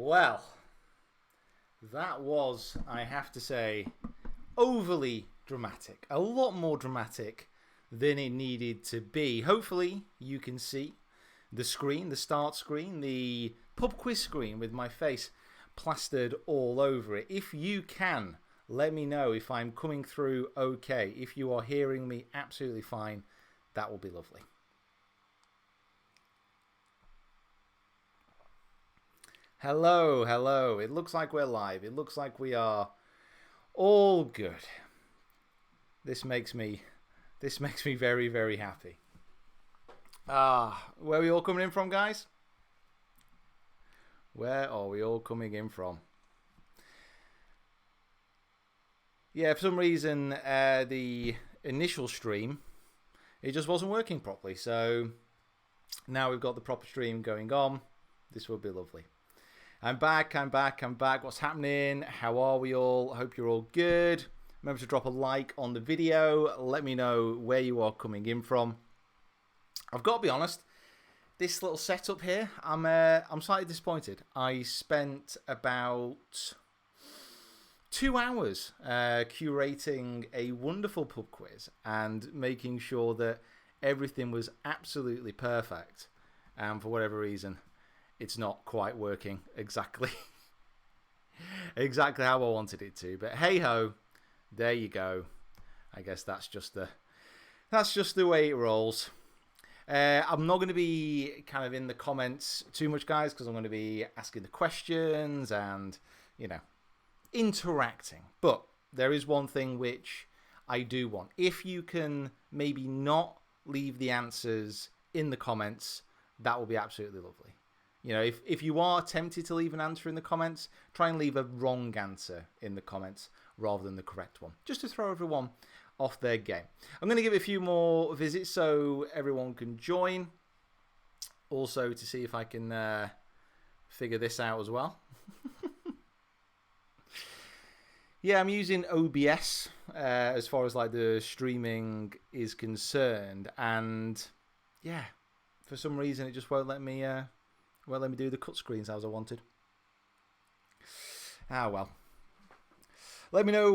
Well, that was, I have to say, overly dramatic. A lot more dramatic than it needed to be. Hopefully, you can see the screen, the start screen, the pub quiz screen with my face plastered all over it. If you can, let me know if I'm coming through okay. If you are hearing me absolutely fine, that will be lovely. Hello, hello. It looks like we're live. It looks like we are all good. This makes me very, very happy. Where are we all coming in from, guys? Where are we all coming in from? Yeah, for some reason, the initial stream, it just wasn't working properly. So now we've got the proper stream going on. This will be lovely. I'm back. What's happening? How are we all? I hope you're all good. Remember to drop a like on the video. Let me know where you are coming in from. I've got to be honest, this little setup here, I'm slightly disappointed. I spent about 2 hours curating a wonderful pub quiz and making sure that everything was absolutely perfect. And for whatever reason, it's not quite working exactly how I wanted it to. But hey ho, there you go. I guess that's just the way it rolls. I'm not going to be kind of in the comments too much, guys, because I'm going to be asking the questions and, interacting. But there is one thing which I do want. If you can maybe not leave the answers in the comments, that will be absolutely lovely. If you are tempted to leave an answer in the comments, try and leave a wrong answer in the comments rather than the correct one, just to throw everyone off their game. I'm going to give it a few more visits so everyone can join. Also to see if I can figure this out as well. Yeah, I'm using OBS as far as like the streaming is concerned, and yeah, for some reason it just won't let me do the cut screens as I wanted. Well. Let me know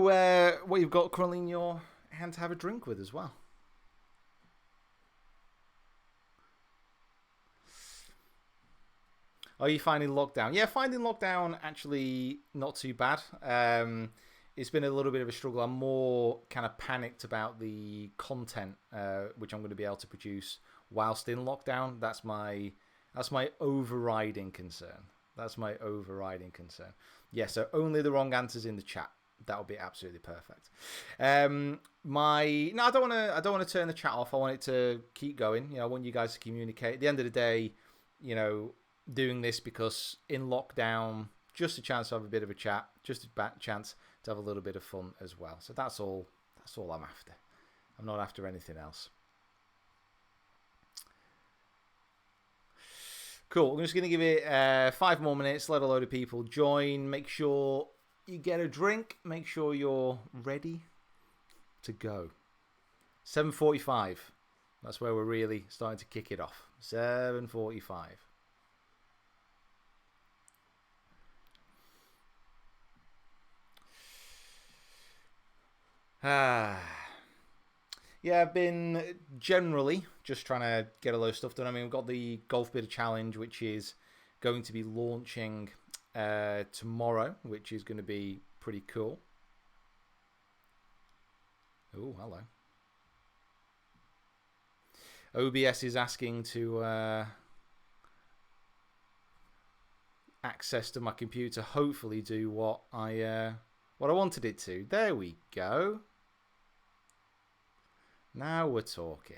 what you've got currently in your hand to have a drink with as well. Are you finding lockdown? Yeah, finding lockdown actually not too bad. It's been a little bit of a struggle. I'm more kind of panicked about the content which I'm going to be able to produce whilst in lockdown. That's my overriding concern. Yeah, so only the wrong answers in the chat. That would be absolutely perfect. I don't want to turn the chat off. I want it to keep going. I want you guys to communicate. At the end of the day, doing this because in lockdown, just a chance to have a bit of a chat, just a chance to have a little bit of fun as well. So that's all I'm after. I'm not after anything else. Cool. I'm just going to give it 5 more minutes, let a load of people join. Make sure you get a drink. Make sure you're ready to go. 7:45. That's where we're really starting to kick it off. 7:45. Yeah, I've been generally just trying to get a load of stuff done. I mean, we've got the Golf Bidder Challenge, which is going to be launching tomorrow, which is going to be pretty cool. Oh, hello. OBS is asking to access to my computer, hopefully do what I wanted it to. There we go. Now we're talking.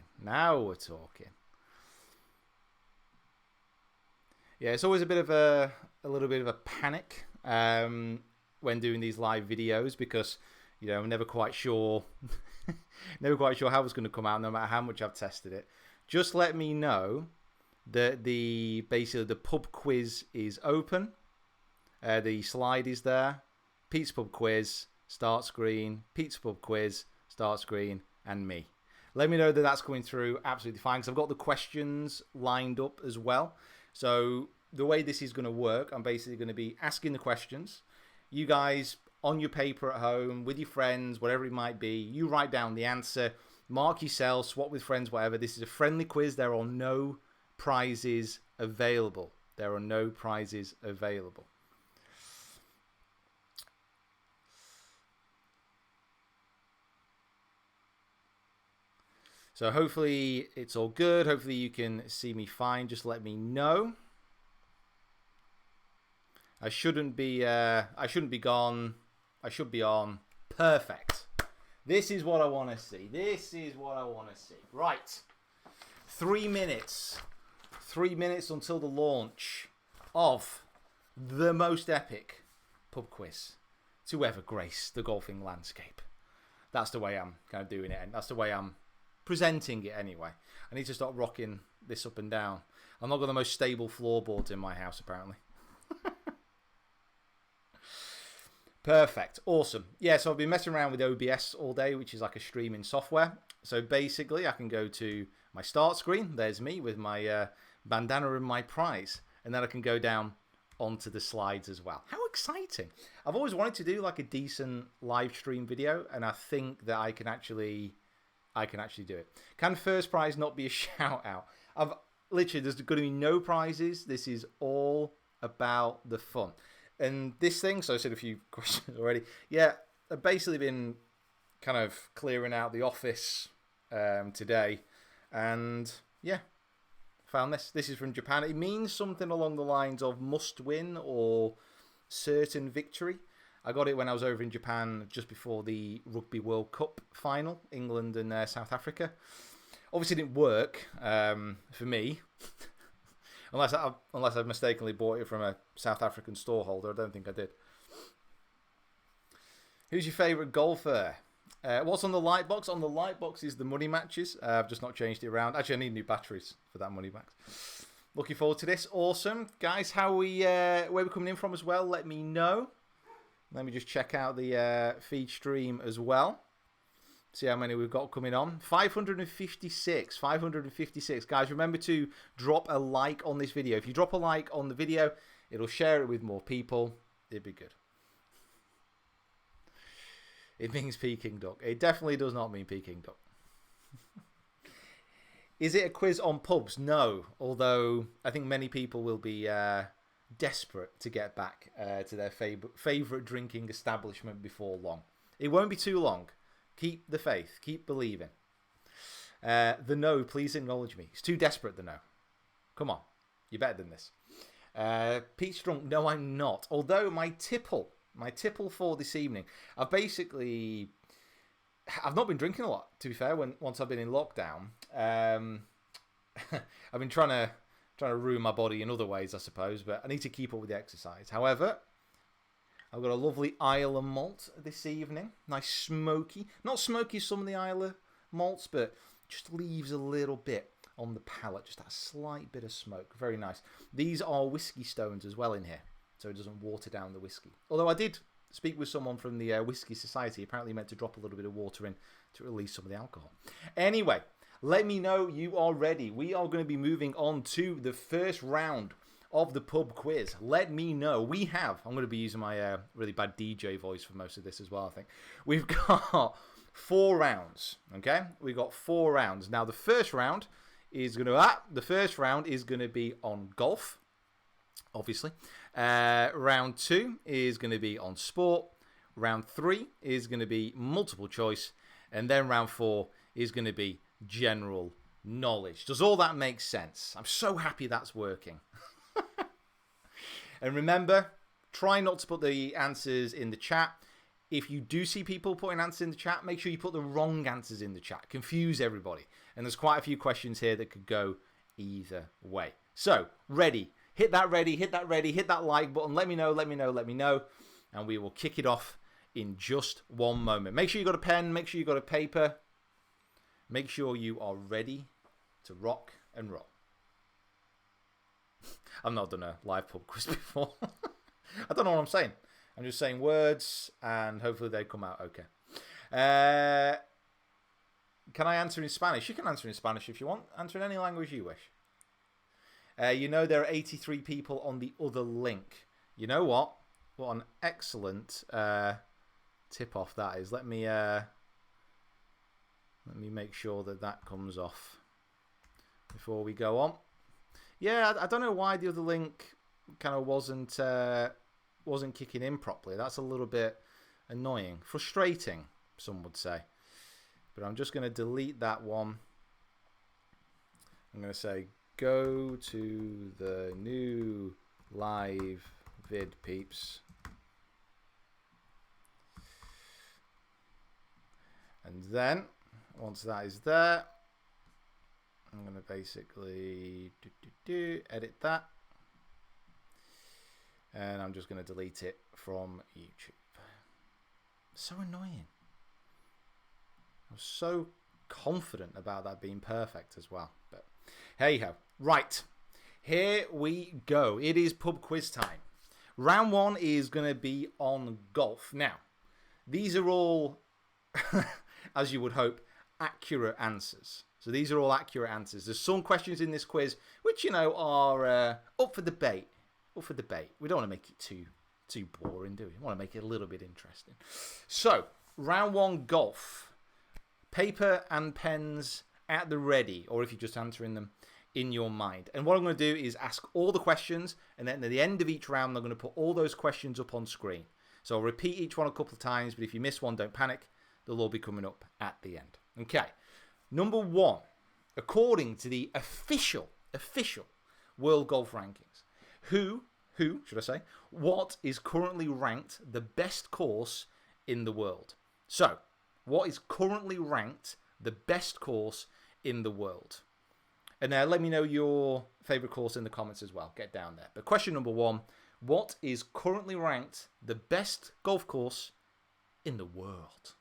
Yeah, it's always a little bit of a panic when doing these live videos because I'm never quite sure how it's going to come out, no matter how much I've tested it. Just let me know that basically the pub quiz is open. The slide is there. Pete's Pub Quiz, start screen. Pete's Pub Quiz, start screen, and me. Let me know that that's coming through absolutely fine because I've got the questions lined up as well. So the way this is going to work, I'm basically going to be asking the questions. You guys, on your paper at home, with your friends, whatever it might be, you write down the answer, mark yourself, swap with friends, whatever. This is a friendly quiz. There are no prizes available. There are no prizes available. So hopefully it's all good. Hopefully you can see me fine. Just let me know. I shouldn't be gone. I should be on. Perfect. This is what I want to see. This is what I want to see. Right. 3 minutes. 3 minutes until the launch of the most epic pub quiz to ever grace the golfing landscape. That's the way I'm kind of doing it, and that's the way I'm presenting it anyway. I need to start rocking this up and down. I'm not got the most stable floorboards in my house, apparently. Perfect. Awesome. Yeah, so I've been messing around with OBS all day, which is like a streaming software. So basically, I can go to my start screen. There's me with my bandana and my prize. And then I can go down onto the slides as well. How exciting. I've always wanted to do like a decent live stream video, and I think that I can actually do it. Can first prize not be a shout out? There's going to be no prizes. This is all about the fun. And this thing, so I said a few questions already. Yeah, I've basically been kind of clearing out the office today. And yeah, found this. This is from Japan. It means something along the lines of must win or certain victory. I got it when I was over in Japan just before the Rugby World Cup final, England and South Africa. Obviously, it didn't work for me, unless I've mistakenly bought it from a South African storeholder. I don't think I did. Who's your favourite golfer? What's on the light box? On the light box is the money matches. I've just not changed it around. Actually, I need new batteries for that money max. Looking forward to this. Awesome, guys. Where we're coming in from as well? Let me know. Let me just check out the feed stream as well. See how many we've got coming on. 556. 556. Guys, remember to drop a like on this video. If you drop a like on the video, it'll share it with more people. It'd be good. It means Peking duck. It definitely does not mean Peking duck. Is it a quiz on pubs? No. Although I think many people will be desperate to get back to their favourite drinking establishment before long. It won't be too long. Keep the faith. Keep believing. The no, please acknowledge me. It's too desperate, the no. Come on. You're better than this. Pete's drunk. No, I'm not. Although my tipple for this evening, I've not been drinking a lot, to be fair, once I've been in lockdown. I've been trying to ruin my body in other ways, I suppose, but I need to keep up with the exercise. However, I've got a lovely Islay malt this evening. Nice smoky. Not smoky as some of the Islay malts, but just leaves a little bit on the palate. Just that slight bit of smoke. Very nice. These are whiskey stones as well in here, so it doesn't water down the whiskey. Although I did speak with someone from the Whiskey Society. Apparently meant to drop a little bit of water in to release some of the alcohol. Anyway, let me know you are ready. We are going to be moving on to the first round of the pub quiz. Let me know. I'm going to be using my really bad DJ voice for most of this as well, I think. We've got 4 rounds, okay? We've got 4 rounds. Now, the first round is going to be on golf, obviously. Round 2 is going to be on sport. Round 3 is going to be multiple choice. And then round 4 is going to be general knowledge. Does all that make sense? I'm so happy that's working. And remember, try not to put the answers in the chat. If you do see people putting answers in the chat, make sure you put the wrong answers in the chat. Confuse everybody. And there's quite a few questions here that could go either way. So, ready. Hit that ready. Hit that like button. Let me know. And we will kick it off in just one moment. Make sure you got a pen. Make sure you got a paper. Make sure you are ready to rock and roll. I've not done a live pub quiz before. I don't know what I'm saying. I'm just saying words, and hopefully they come out okay. Can I answer in Spanish? You can answer in Spanish if you want. Answer in any language you wish. You know there are 83 people on the other link. You know what? What an excellent tip-off that is. Let me make sure that comes off before we go on. Yeah, I don't know why the other link kind of wasn't kicking in properly. That's a little bit annoying. Frustrating, some would say. But I'm just going to delete that one. I'm going to say, go to the new live vid, peeps. And then, once that is there, I'm going to basically edit that. And I'm just going to delete it from YouTube. So annoying. I was so confident about that being perfect as well. But hey ho. Right. Here we go. It is pub quiz time. Round one is going to be on golf. Now, these are all, as you would hope, accurate answers. So these are all accurate answers. There's some questions in this quiz which, you know, are up for debate. We don't want to make it too boring, do we? We want to make it a little bit interesting. So, round one golf. Paper and pens at the ready, or if you're just answering them in your mind. And what I'm going to do is ask all the questions, and then at the end of each round, I'm going to put all those questions up on screen. So I'll repeat each one a couple of times, but if you miss one, don't panic. They'll all be coming up at the end. Okay. Number one, according to the official World Golf Rankings, what is currently ranked the best course in the world? So, what is currently ranked the best course in the world? And let me know your favourite course in the comments as well. Get down there. But question number one, what is currently ranked the best golf course in the world?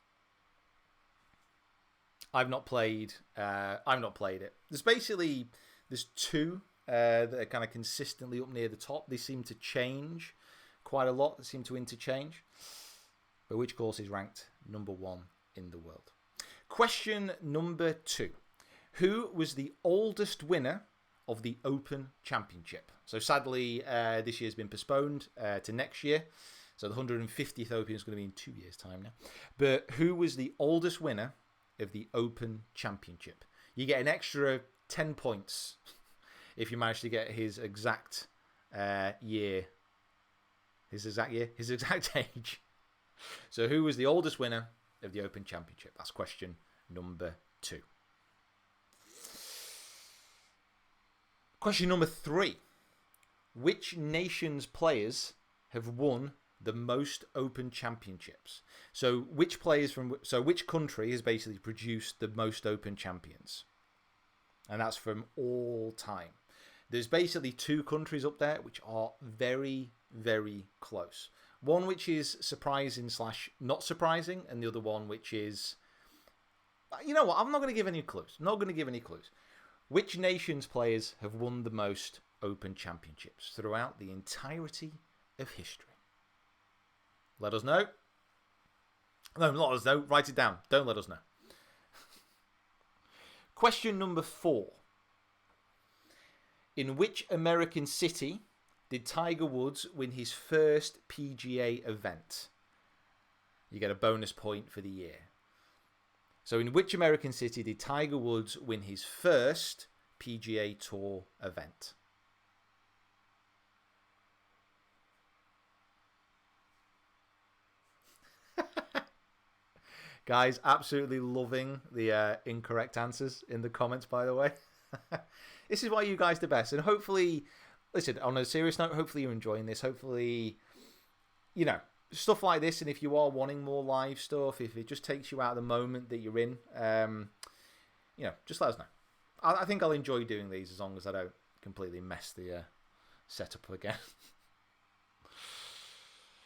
I've not played it. There's two that are kind of consistently up near the top. They seem to change quite a lot. They seem to interchange. But which course is ranked number one in the world? Question number two. Who was the oldest winner of the Open Championship? So sadly, this year's been postponed to next year. So the 150th Open is going to be in 2 years' time now. But who was the oldest winner of the Open Championship? You get an extra 10 points if you manage to get his exact year. His exact age. So who was the oldest winner of the Open Championship? That's question number two. Question number three. Which nation's players have won the most Open Championships? So which country has basically produced the most Open champions? And that's from all time. There's basically two countries up there which are very, very close. One which is surprising / not surprising, and the other one which is... You know what? I'm not going to give any clues. Which nation's players have won the most Open Championships throughout the entirety of history? Let us know. No, not let us know. Write it down. Don't let us know. Question number four. In which American city did Tiger Woods win his first PGA event? You get a bonus point for the year. So in which American city did Tiger Woods win his first PGA Tour event? Guys, absolutely loving the incorrect answers in the comments, by the way. This is why you guys are the best. And hopefully, listen, on a serious note, hopefully you're enjoying this. Hopefully, you know, stuff like this. And if you are wanting more live stuff, if it just takes you out of the moment that you're in, you know, just let us know. I think I'll enjoy doing these as long as I don't completely mess the setup again.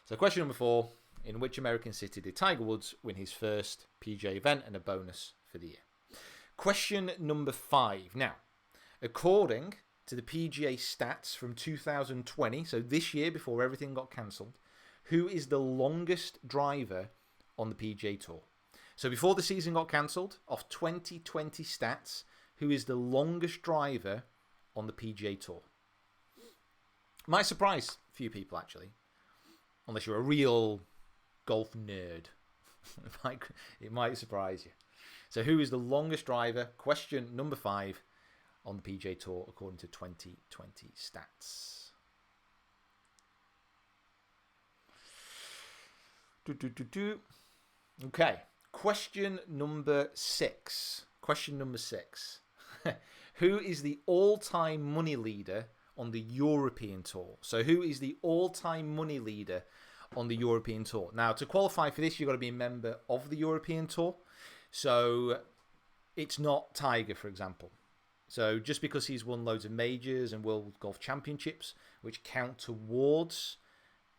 So question number four. In which American city did Tiger Woods win his first PGA event, and a bonus for the year? Question number five. Now, according to the PGA stats from 2020, so this year before everything got cancelled, who is the longest driver on the PGA Tour? So before the season got cancelled, off 2020 stats, who is the longest driver on the PGA Tour? Might surprise a few people, actually. Unless you're a real golf nerd. It might surprise you. So who is the longest driver? Question number 5 on the PGA Tour according to 2020 stats. Okay. Question number 6. Who is the all-time money leader on the European Tour? So who is the all-time money leader on the European Tour? Now, to qualify for this, you've got to be a member of the European Tour. So it's not Tiger, for example. So just because he's won loads of majors and World Golf Championships, which count towards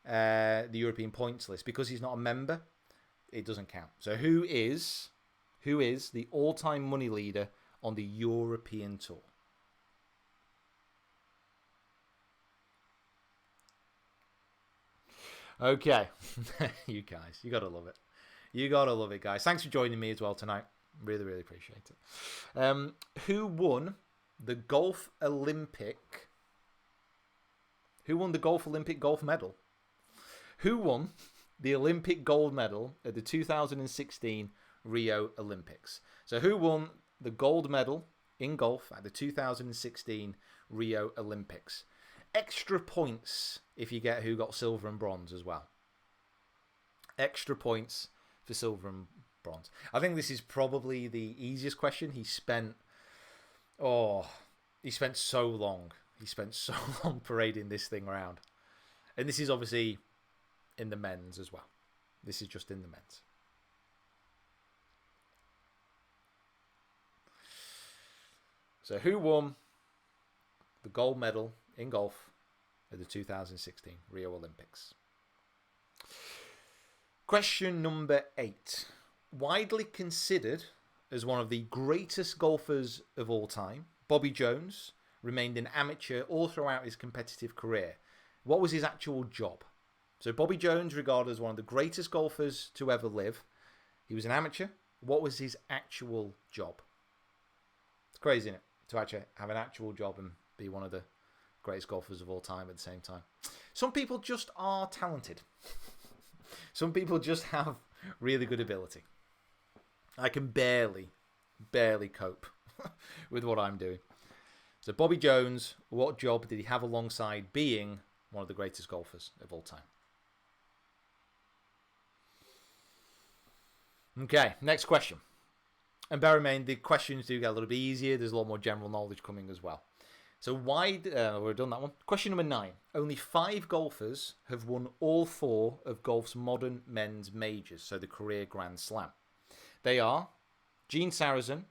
the European points list, because he's not a member, it doesn't count. So who is the all-time money leader on the European Tour? Okay. You guys, you got to love it. You got to love it, guys. Thanks for joining me as well tonight. Really, really appreciate it. Who won the Golf Olympic? Who won the Golf Olympic gold medal? Who won the Olympic gold medal at the 2016 Rio Olympics? So who won the gold medal in golf at the 2016 Rio Olympics? Extra points if you get who got silver and bronze as well. Extra points for silver and bronze. I think this is probably the easiest question. He spent so long. He spent so long parading this thing around. And this is obviously in the men's as well. This is just in the men's. So who won the gold medal in golf at the 2016 Rio Olympics? Question number 8. Widely considered as one of the greatest golfers of all time, Bobby Jones remained an amateur all throughout his competitive career. What was his actual job? So Bobby Jones, regarded as one of the greatest golfers to ever live, he was an amateur. What was his actual job? It's crazy, isn't it? To actually have an actual job and be one of the greatest golfers of all time at the same time. Some people just are talented. Some people just have really good ability. I can barely cope with what I'm doing. So Bobby Jones, what job did he have alongside being one of the greatest golfers of all time? Okay, next question. And bear in mind, the questions do get a little bit easier. There's a lot more general knowledge coming as well. So we've done that one. Question number 9. Only 5 golfers have won all 4 of golf's modern men's majors, so the career Grand Slam. They are Gene Sarazen,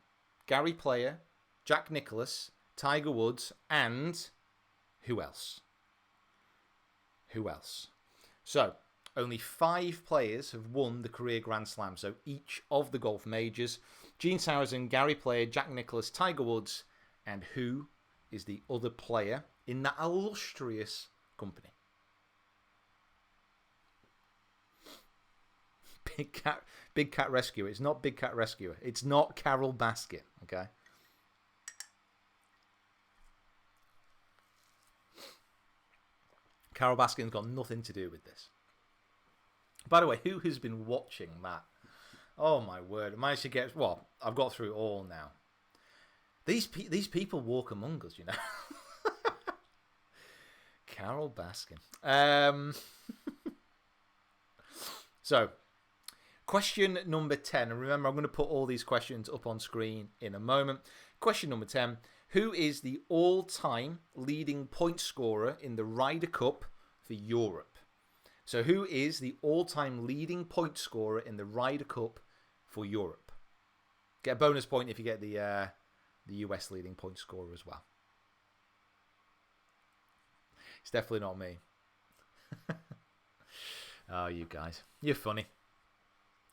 Gary Player, Jack Nicklaus, Tiger Woods, and who else? Who else? So only 5 players have won the career Grand Slam, so each of the golf majors. Gene Sarazen, Gary Player, Jack Nicklaus, Tiger Woods, and who is the other player in that illustrious company? Big Cat Rescuer. It's not Big Cat Rescuer. It's not Carole Baskin, okay? Carole Baskin's got nothing to do with this. By the way, who has been watching that? Oh my word. I managed to get... Well, I've got through it all now. These people walk among us, you know. Carole Baskin. So, question number 10. And remember, I'm going to put all these questions up on screen in a moment. Question number 10. Who is the all-time leading point scorer in the Ryder Cup for Europe? So who is the all-time leading point scorer in the Ryder Cup for Europe? Get a bonus point if you get the US leading point scorer as well. It's definitely not me. Oh, you guys. You're funny.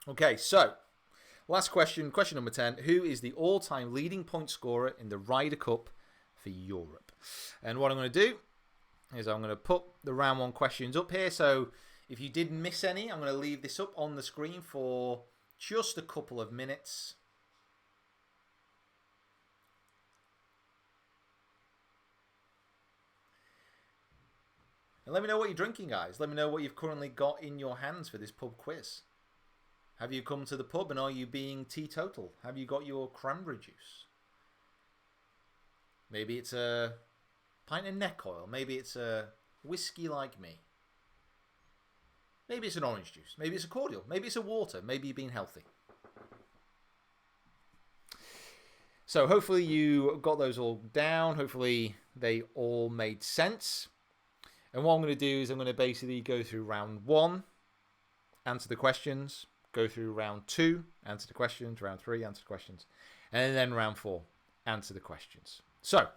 Okay, so last question. Question number 10. Who is the all-time leading point scorer in the Ryder Cup for Europe? And what I'm going to do is I'm going to put the round 1 questions up here. So if you did miss any, I'm going to leave this up on the screen for just a couple of minutes. And let me know what you're drinking, guys. Let me know what you've currently got in your hands for this pub quiz. Have you come to the pub and are you being teetotal? Have you got your cranberry juice? Maybe it's a pint of neck oil. Maybe it's a whiskey like me. Maybe it's an orange juice. Maybe it's a cordial. Maybe it's a water. Maybe you've been healthy. So hopefully you got those all down. Hopefully they all made sense. And what I'm going to do is I'm going to basically go through round 1, answer the questions, go through round 2, answer the questions, round 3, answer the questions, and then round 4, answer the questions. So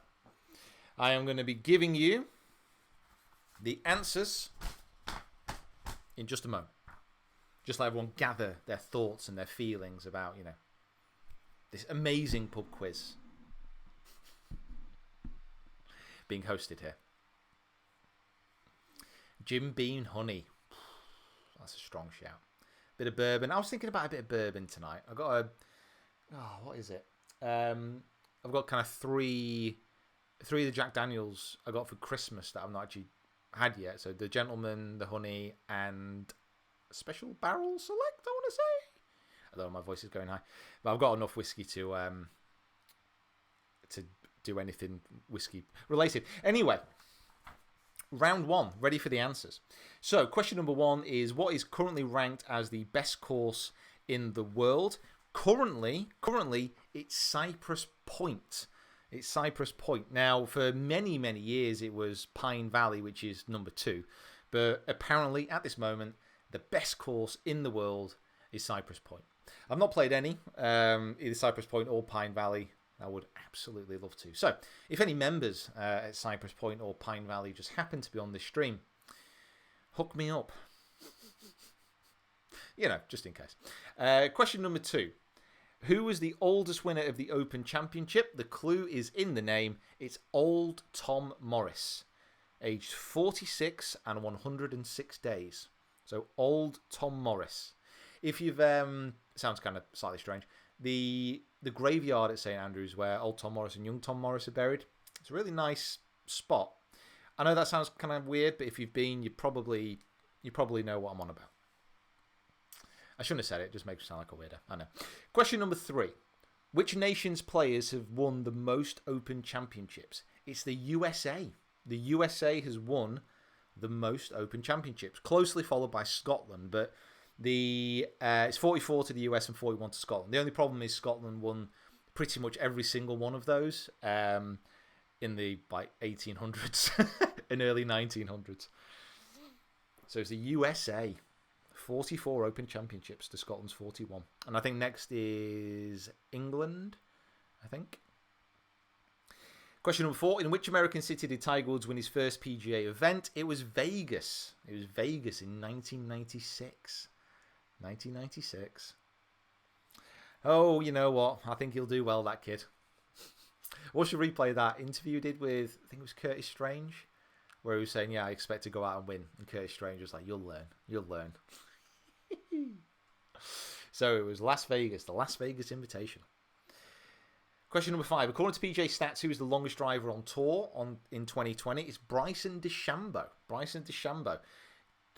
I am going to be giving you the answers in just a moment. Just let everyone gather their thoughts and their feelings about, this amazing pub quiz being hosted here. Jim Beam Honey. That's a strong shout. Bit of bourbon. I was thinking about a bit of bourbon tonight. I got what is it? I've got kind of three of the Jack Daniels I got for Christmas that I've not actually had yet. So the Gentleman, the Honey, and Special Barrel Select, I want to say. Although my voice is going high. But I've got enough whiskey to do anything whiskey related. Anyway, round 1, ready for the answers. So question number 1 is, what is currently ranked as the best course in the world? Currently, it's Cypress Point. It's Cypress Point. Now, for many, many years, it was Pine Valley, which is number 2. But apparently, at this moment, the best course in the world is Cypress Point. I've not played any, either Cypress Point or Pine Valley. I would absolutely love to. So, if any members at Cypress Point or Pine Valley just happen to be on this stream, hook me up. Just in case. Question number 2. Who was the oldest winner of the Open Championship? The clue is in the name. It's Old Tom Morris, aged 46 and 106 days. So, Old Tom Morris. If you've... sounds kind of slightly strange. The graveyard at St Andrews where Old Tom Morris and Young Tom Morris are buried, it's a really nice spot. I know that sounds kind of weird, but if you've been, you probably know what I'm on about. I shouldn't have said it. It just makes me sound like a weirdo. I know. Question number 3. Which nation's players have won the most Open Championships? It's the USA. The USA has won the most Open Championships, closely followed by Scotland, but it's 44 to the US and 41 to Scotland. The only problem is Scotland won pretty much every single one of those in the 1800s and early 1900s. So it's the USA. 44 Open Championships to Scotland's 41. And I think next is England, I think. Question number 4. In which American city did Tiger Woods win his first PGA event? It was Vegas. It was Vegas in 1996. 1996. Oh, you know what? I think he'll do well, that kid. What should replay that interview he did with, I think it was Curtis Strange, where he was saying, I expect to go out and win. And Curtis Strange was like, you'll learn. So it was Las Vegas, the Las Vegas Invitational. Question number 5. According to PGA Stats, who is the longest driver on tour in 2020? It's Bryson DeChambeau.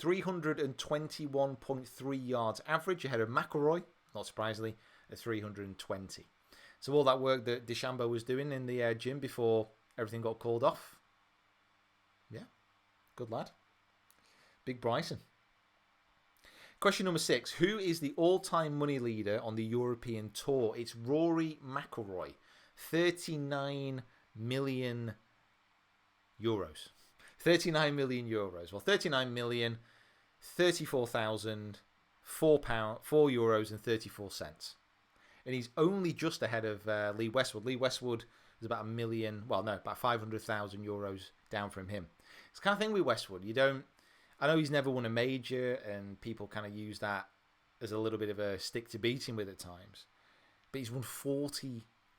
321.3 yards average ahead of McIlroy, not surprisingly, at 320. So all that work that DeChambeau was doing in the gym before everything got called off. Yeah, good lad. Big Bryson. Question number 6. Who is the all-time money leader on the European Tour? It's Rory McIlroy. 39 million euros. 39 million euros. Well, 39 million, 34,000, €4 and 34 cents. And he's only just ahead of Lee Westwood. Lee Westwood is about about 500,000 euros down from him. It's the kind of thing with Westwood. I know he's never won a major, and people kind of use that as a little bit of a stick to beat him with at times. But he's won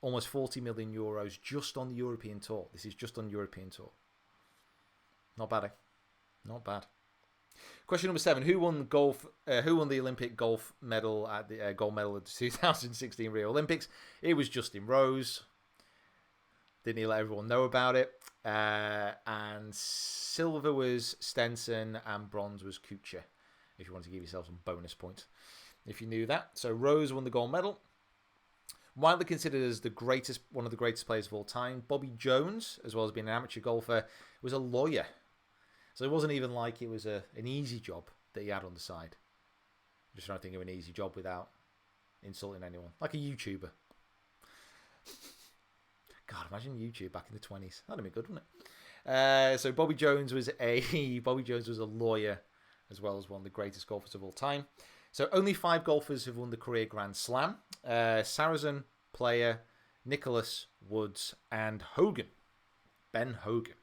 almost 40 million euros just on the European Tour. This is just on European Tour. Not bad, eh? Not bad. Question number 7. Who won the Olympic golf medal at the gold medal at the 2016 Rio Olympics? It was Justin Rose. Didn't he let everyone know about it? And silver was Stenson, and bronze was Kuchar, if you want to give yourself some bonus points, if you knew that. So Rose won the gold medal. Widely considered as one of the greatest players of all time, Bobby Jones, as well as being an amateur golfer, was a lawyer. So it wasn't even like it was an easy job that he had on the side. I'm just trying to think of an easy job without insulting anyone. Like a YouTuber. God, imagine YouTube back in the 20s. That'd be good, wouldn't it? So Bobby Jones was a lawyer, as well as one of the greatest golfers of all time. So only 5 golfers have won the career Grand Slam. Sarazen, Player, Nicholas, Woods, and Hogan. Ben Hogan.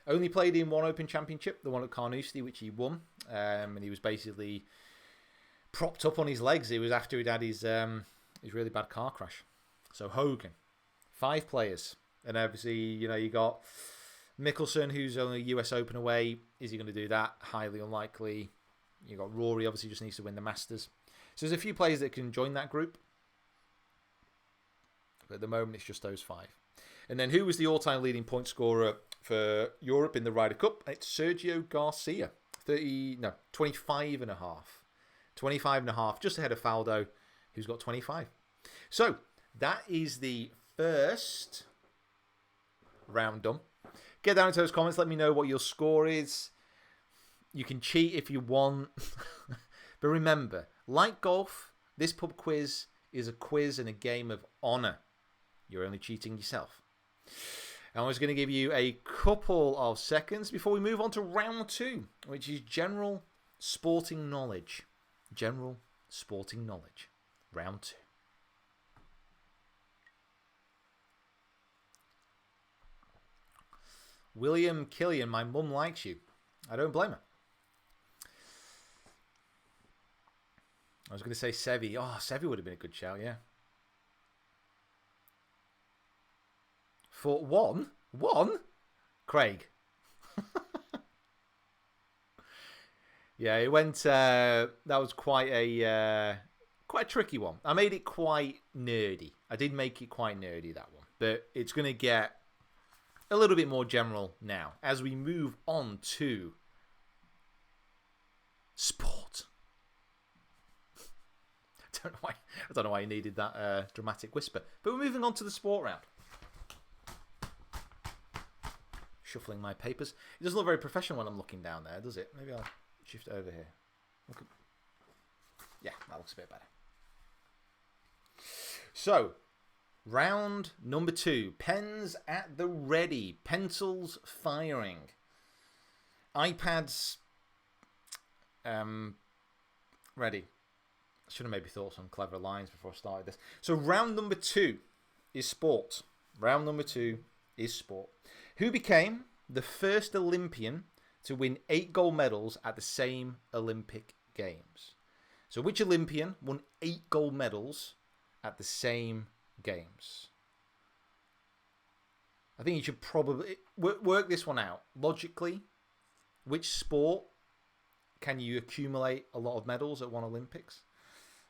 Only played in one Open Championship, the one at Carnoustie, which he won. And he was basically propped up on his legs. It was after he'd had his really bad car crash. So Hogan. 5 players. And obviously, you got Mickelson, who's only US Open away. Is he going to do that? Highly unlikely. You got Rory, obviously just needs to win the Masters. So there's a few players that can join that group. But at the moment, it's just those 5. And then who was the all-time leading point scorer for Europe in the Ryder Cup? It's Sergio Garcia. 25 and a half. 25 and a half, just ahead of Faldo, who's got 25. So that is the first round done. Get down into those comments. Let me know what your score is. You can cheat if you want. But remember, like golf, this pub quiz is a quiz and a game of honour. You're only cheating yourself. And I was going to give you a couple of seconds before we move on to round 2, which is general sporting knowledge. General sporting knowledge. Round 2. William Killian, my mum likes you. I don't blame her. I was going to say Seve. Oh, Seve would have been a good shout, yeah. For one? Craig. Yeah, it went. That was quite a tricky one. I made it quite nerdy. I did make it quite nerdy, that one. But it's going to get a little bit more general now as we move on to sport. I don't know why you needed that dramatic whisper. But we're moving on to the sport round. Shuffling my papers. It doesn't look very professional when I'm looking down there, does it? Maybe I'll shift over here. Okay. Yeah, that looks a bit better. So, round number 2. Pens at the ready. Pencils firing. iPads ready. I should have maybe thought some clever lines before I started this. So round number 2 is sport. Round number 2 is sport. Who became the first Olympian to win 8 gold medals at the same Olympic Games? So which Olympian won 8 gold medals at the same Games? I think you should probably work this one out. Logically, which sport can you accumulate a lot of medals at one Olympics?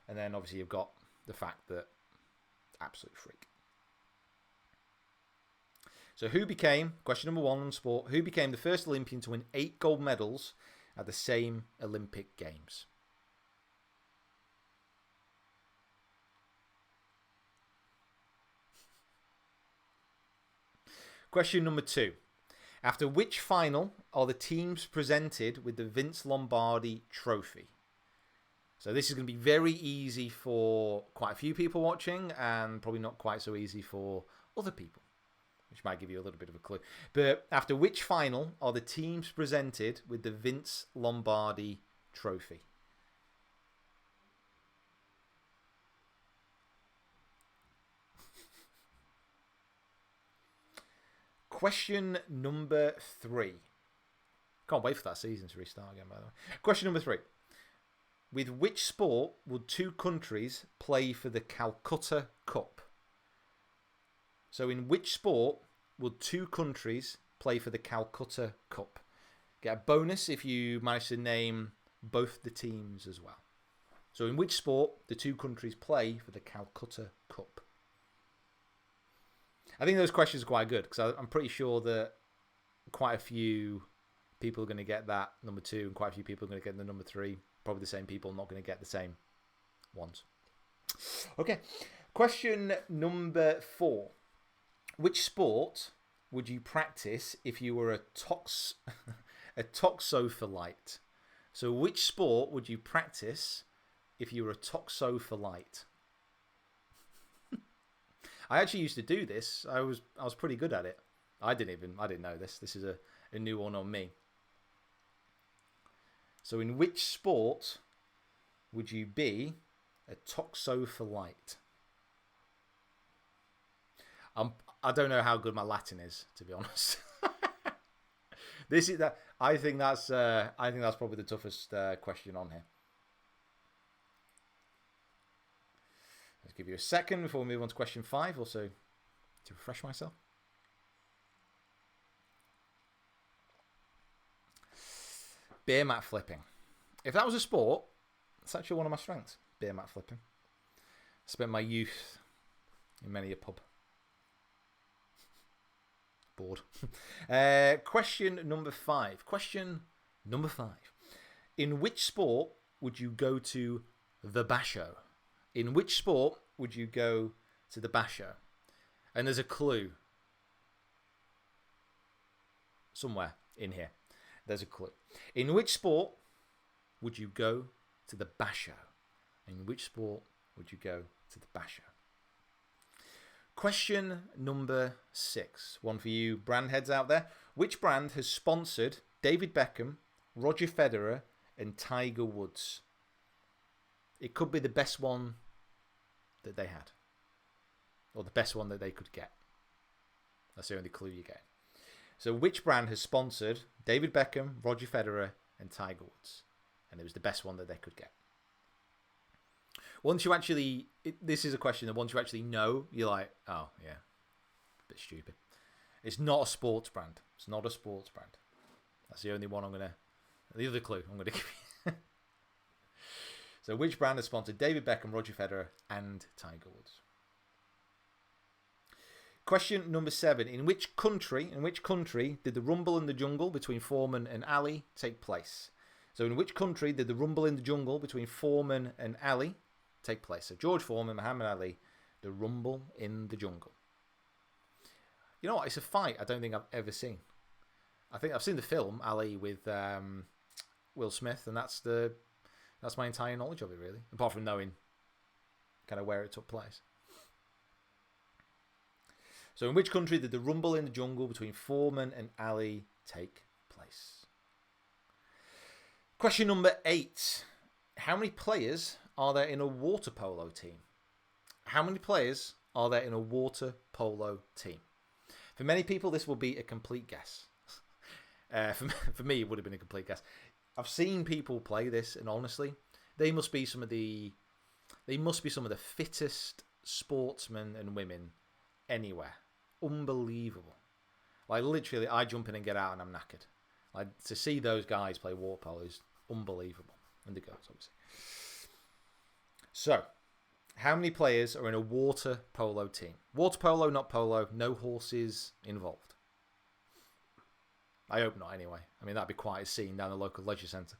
And then obviously you've got the fact that absolute freak. So who became, question number 1 on sport, who became the first Olympian to win 8 gold medals at the same Olympic Games? Question number 2. After which final are the teams presented with the Vince Lombardi Trophy? So this is going to be very easy for quite a few people watching and probably not quite so easy for other people, which might give you a little bit of a clue. But after which final are the teams presented with the Vince Lombardi Trophy? Question number 3. Can't wait for that season to restart again, by the way. Question number 3. With which sport would 2 countries play for the Calcutta Cup? So in which sport would 2 countries play for the Calcutta Cup? Get a bonus if you manage to name both the teams as well. So in which sport the 2 countries play for the Calcutta Cup? I think those questions are quite good because I'm pretty sure that quite a few people are going to get that number 2, and quite a few people are going to get the number 3. Probably the same people not going to get the same ones. Okay, question number 4. Which sport would you practice if you were a toxopholite? So which sport would you practice if you were a toxopholite? I actually used to do this. I was pretty good at it. I didn't know this. This is a new one on me. So in which sport would you be a toxopholite? I don't know how good my Latin is, to be honest. I think that's probably the toughest question on here. Let's give you a second before we move on to question 5, also to refresh myself. Beer mat flipping. If that was a sport, it's actually one of my strengths. Beer mat flipping. I spent my youth in many a pub. Bored. Question number 5. In which sport would you go to the basho? In which sport would you go to the basho? And there's a clue somewhere in here. There's a clue. In which sport would you go to the basho? In which sport would you go to the basho? Question number 6. One for you brand heads out there. Which brand has sponsored David Beckham, Roger Federer, and Tiger Woods? It could be the best one that they had, or the best one that they could get. That's the only clue you get. So which brand has sponsored David Beckham, Roger Federer, and Tiger Woods? And it was the best one that they could get. Once you actually, this is a question that once you actually know, you're like, oh yeah, a bit stupid. It's not a sports brand. It's not a sports brand. That's the only one the other clue I'm going to give you. So which brand has sponsored David Beckham, Roger Federer, and Tiger Woods? Question number 7. In which country did the Rumble in the Jungle between Foreman and Ali take place? So in which country did the Rumble in the Jungle between Foreman and Ali take place? So George Foreman, Muhammad Ali, the Rumble in the Jungle. You know what? It's a fight I don't think I've ever seen. I think I've seen the film Ali with Will Smith, and that's my entire knowledge of it, really, apart from knowing kind of where it took place. So in which country did the Rumble in the Jungle between Foreman and Ali take place? Question number 8. How many players are there in a water polo team? How many players are there in a water polo team? For many people, this will be a complete guess. For me, it would have been a complete guess. I've seen people play this, and honestly, they must be some of the fittest sportsmen and women anywhere. Unbelievable. Like literally, I jump in and get out, and I'm knackered. Like to see those guys play water polo is unbelievable, and the girls obviously. So, how many players are in a water polo team? Water polo, not polo. No horses involved. I hope not, anyway. I mean, that'd be quite a scene down the local leisure centre.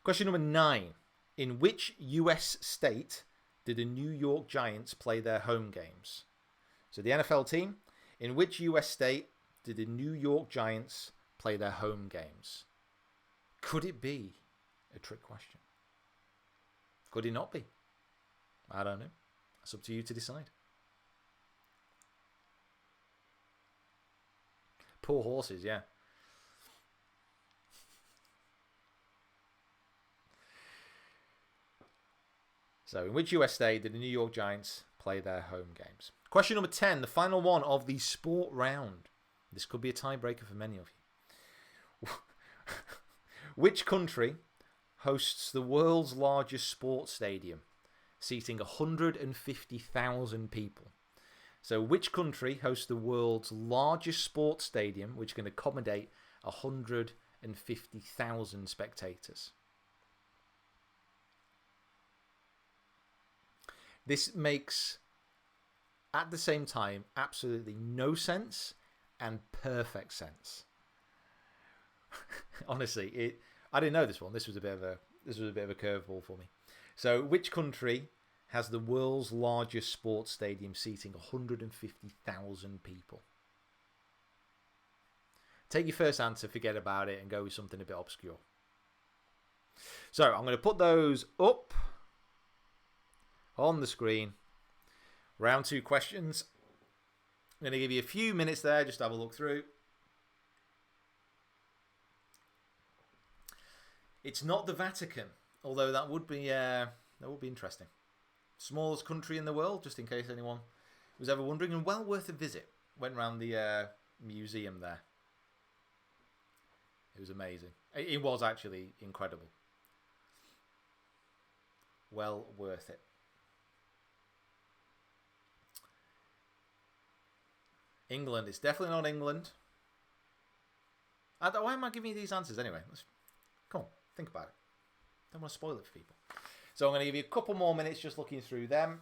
Question number 9. In which US state did the New York Giants play their home games? So the NFL team, in which US state did the New York Giants play their home games? Could it be a trick question? Could it not be? I don't know. It's up to you to decide. Poor horses, yeah. So, in which US state did the New York Giants play their home games? Question number 10, the final one of the sport round. This could be a tiebreaker for many of you. Which country hosts the world's largest sports stadium, seating 150,000 people? So, which country hosts the world's largest sports stadium, which can accommodate 150,000 spectators? This makes, at the same time, absolutely no sense and perfect sense. Honestly, I didn't know this one. This was a bit of a curveball for me. So, which country has the world's largest sports stadium seating 150,000 people? Take your first answer, forget about it, and go with something a bit obscure. So, I'm going to put those up on the screen. Round 2 questions. I'm going to give you a few minutes there just to have a look through. It's not the Vatican, although that would be interesting. Smallest country in the world, just in case anyone was ever wondering, and well worth a visit. Went around the museum there. It was amazing. It was actually incredible. Well worth it. England. It's definitely not England. Why am I giving you these answers anyway? Come on, think about it. Don't want to spoil it for people. So I'm going to give you a couple more minutes just looking through them.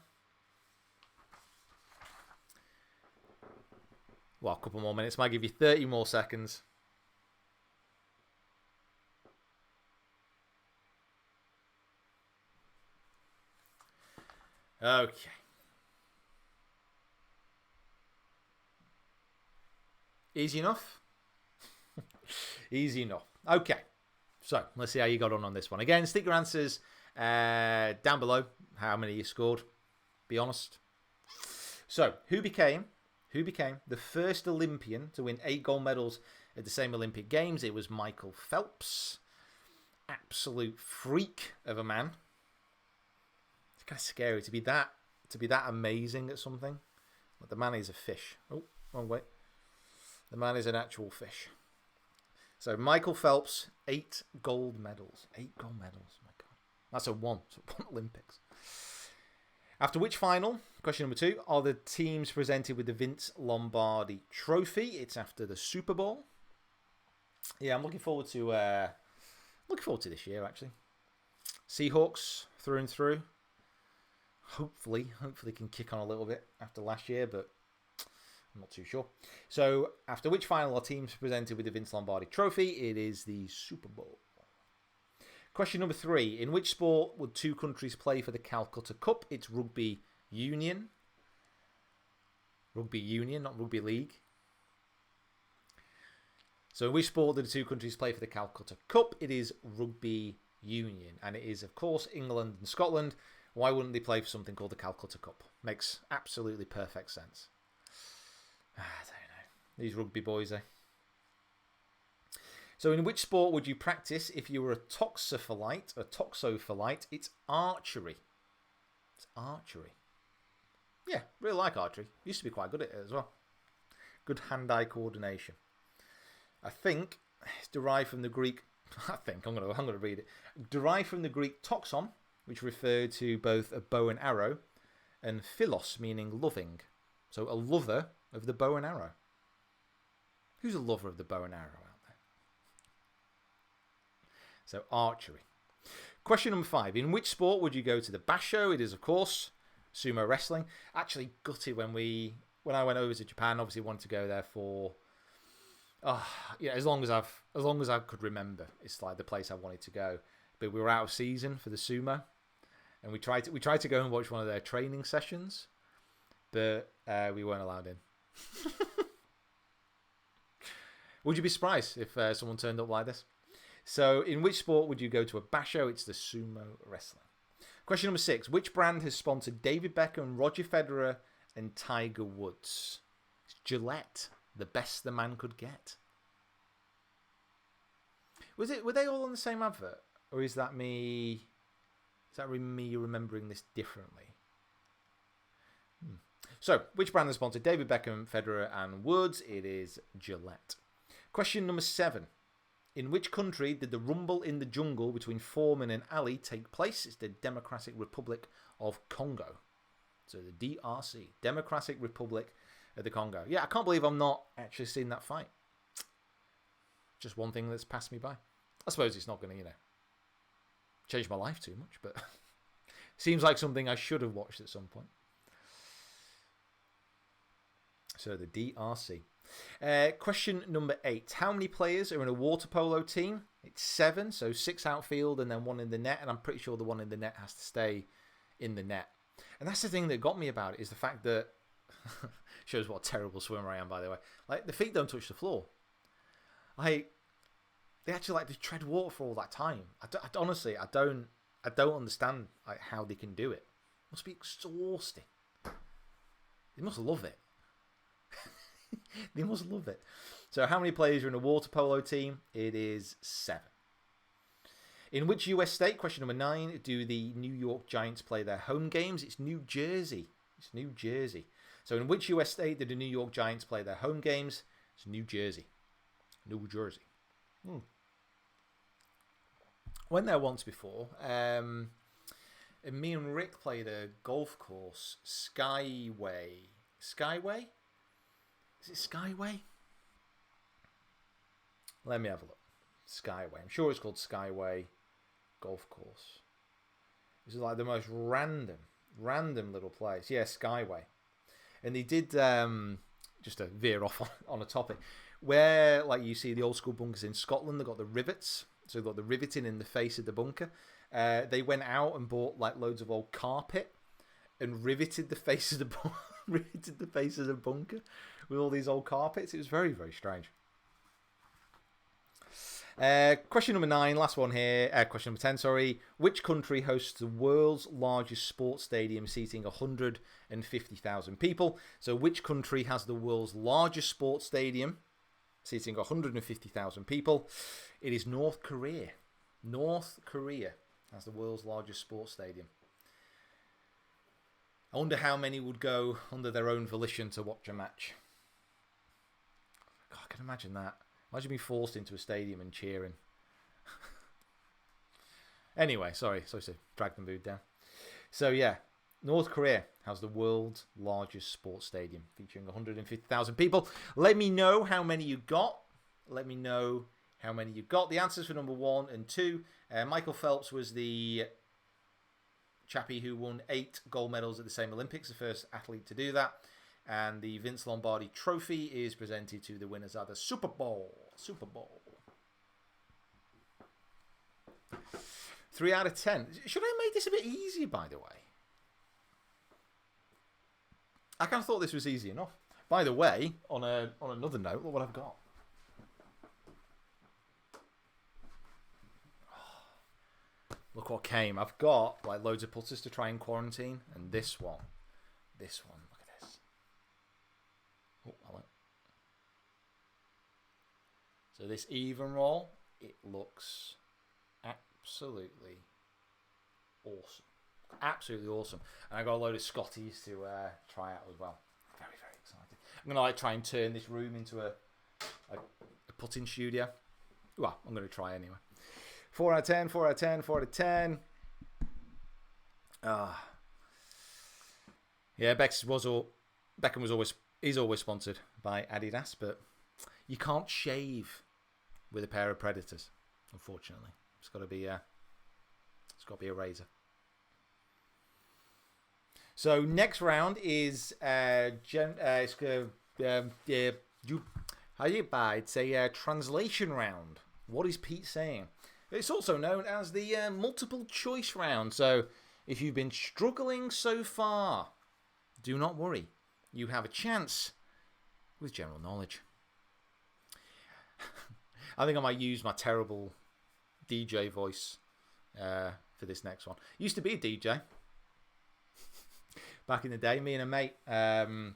Well, a couple more minutes. Might give you 30 more seconds. Okay. Easy enough? Easy enough. Okay. So, let's see how you got on this one. Again, stick your answers down below, how many you scored. Be honest. So, who became the first Olympian to win 8 gold medals at the same Olympic Games? It was Michael Phelps. Absolute freak of a man. It's kind of scary to be that amazing at something. But the man is a fish. Oh, wrong way. The man is an actual fish. So Michael Phelps, 8 gold medals. 8 gold medals. My God. That's a one Olympics. After which final, question number 2, are the teams presented with the Vince Lombardi Trophy? It's after the Super Bowl. Yeah, I'm looking forward to this year, actually. Seahawks through and through. Hopefully can kick on a little bit after last year, but I'm not too sure. So, after which final are teams presented with the Vince Lombardi Trophy? It is the Super Bowl. Question number 3. In which sport would 2 countries play for the Calcutta Cup? It's rugby union. Rugby union, not rugby league. So, in which sport do the 2 countries play for the Calcutta Cup? It is rugby union. And it is, of course, England and Scotland. Why wouldn't they play for something called the Calcutta Cup? Makes absolutely perfect sense. I don't know. These rugby boys, eh? So in which sport would you practice if you were a toxopholite? It's archery. It's archery. Yeah, really like archery. Used to be quite good at it as well. Good hand-eye coordination. I think it's derived from the Greek... I'm going to read it. Derived from the Greek toxon, which referred to both a bow and arrow, and philos, meaning loving. So a lover of the bow and arrow. Who's a lover of the bow and arrow out there? So archery. Question number 5. In which sport would you go to the Basho? It is, of course, sumo wrestling. Actually gutted when I went over to Japan. Obviously wanted to go there for as long as I could remember. It's like the place I wanted to go. But we were out of season for the sumo, and we tried to go and watch one of their training sessions, but we weren't allowed in. Would you be surprised if someone turned up like this? So, in which sport would you go to a basho? It's the sumo wrestling. Question number 6. Which brand has sponsored David Beckham, Roger Federer, and Tiger Woods? It's Gillette. The best the man could get. Were they all on the same advert? Or is that me remembering this differently? So, which brand has sponsored David Beckham, Federer, and Woods? It is Gillette. Question number 7. In which country did the Rumble in the Jungle between Foreman and Ali take place? It's the Democratic Republic of Congo. So the DRC, Democratic Republic of the Congo. Yeah, I can't believe I'm not actually seeing that fight. Just one thing that's passed me by. I suppose it's not going to, change my life too much, but seems like something I should have watched at some point. So the DRC. Question number 8. How many players are in a water polo team? It's 7, so 6 outfield and then 1 in the net. And I'm pretty sure the 1 in the net has to stay in the net. And that's the thing that got me about it, is the fact that... shows what a terrible swimmer I am, by the way. Like, the feet don't touch the floor. They actually like to tread water for all that time. Honestly, I don't understand like how they can do it. It must be exhausting. They must love it. They must love it. So how many players are in a water polo team? It is 7. In which US state, question number 9, do the New York Giants play their home games? It's New Jersey. It's New Jersey. So in which US state did the New York Giants play their home games? It's New Jersey. New Jersey. Went there once before. And me and Rick played a golf course, Skyway. Skyway? Is it Skyway? Let me have a look. Skyway. I'm sure it's called Skyway Golf Course. This is like the most random little place. Yeah, Skyway. And they did, just to veer off on a topic, where like you see the old school bunkers in Scotland, they've got the rivets. So they've got the riveting in the face of the bunker. They went out and bought like loads of old carpet and riveted the face of the bunker with all these old carpets. It was very, very strange. Question number 9, last one here. Question number 10, sorry. Which country hosts the world's largest sports stadium seating 150,000 people? So which country has the world's largest sports stadium seating 150,000 people? It is North Korea. North Korea has the world's largest sports stadium. I wonder how many would go under their own volition to watch a match. God, I can imagine that. Imagine being forced into a stadium and cheering. Anyway, sorry to drag the mood down. So yeah, North Korea has the world's largest sports stadium featuring 150,000 people. Let me know how many you got. The answers for number 1 and 2. Michael Phelps was the chappie who won 8 gold medals at the same Olympics, the first athlete to do that. And the Vince Lombardi Trophy is presented to the winners of the Super Bowl. 3 out of 10. Should I make this a bit easier, by the way? I kind of thought this was easy enough. By the way, on another note, look what I've got. Look what came. I've got like loads of putters to try and quarantine, and this one. Look at this. Oh, hello. So this even roll, it looks absolutely awesome. Absolutely awesome. And I got a load of Scotties to try out as well. Very, very excited. I'm gonna try and turn this room into a putting studio. Well, I'm gonna try anyway. 4 out of 10, 4 out of 10, 4 out of 10. Yeah, Beckham is always sponsored by Adidas, but you can't shave with a pair of Predators, unfortunately. It's got to be a razor. So next round is it's a translation round. What is Pete saying? It's also known as the multiple choice round. So if you've been struggling so far, do not worry. You have a chance with general knowledge. I think I might use my terrible DJ voice for this next one. Used to be a DJ. Back in the day, me and a mate, me and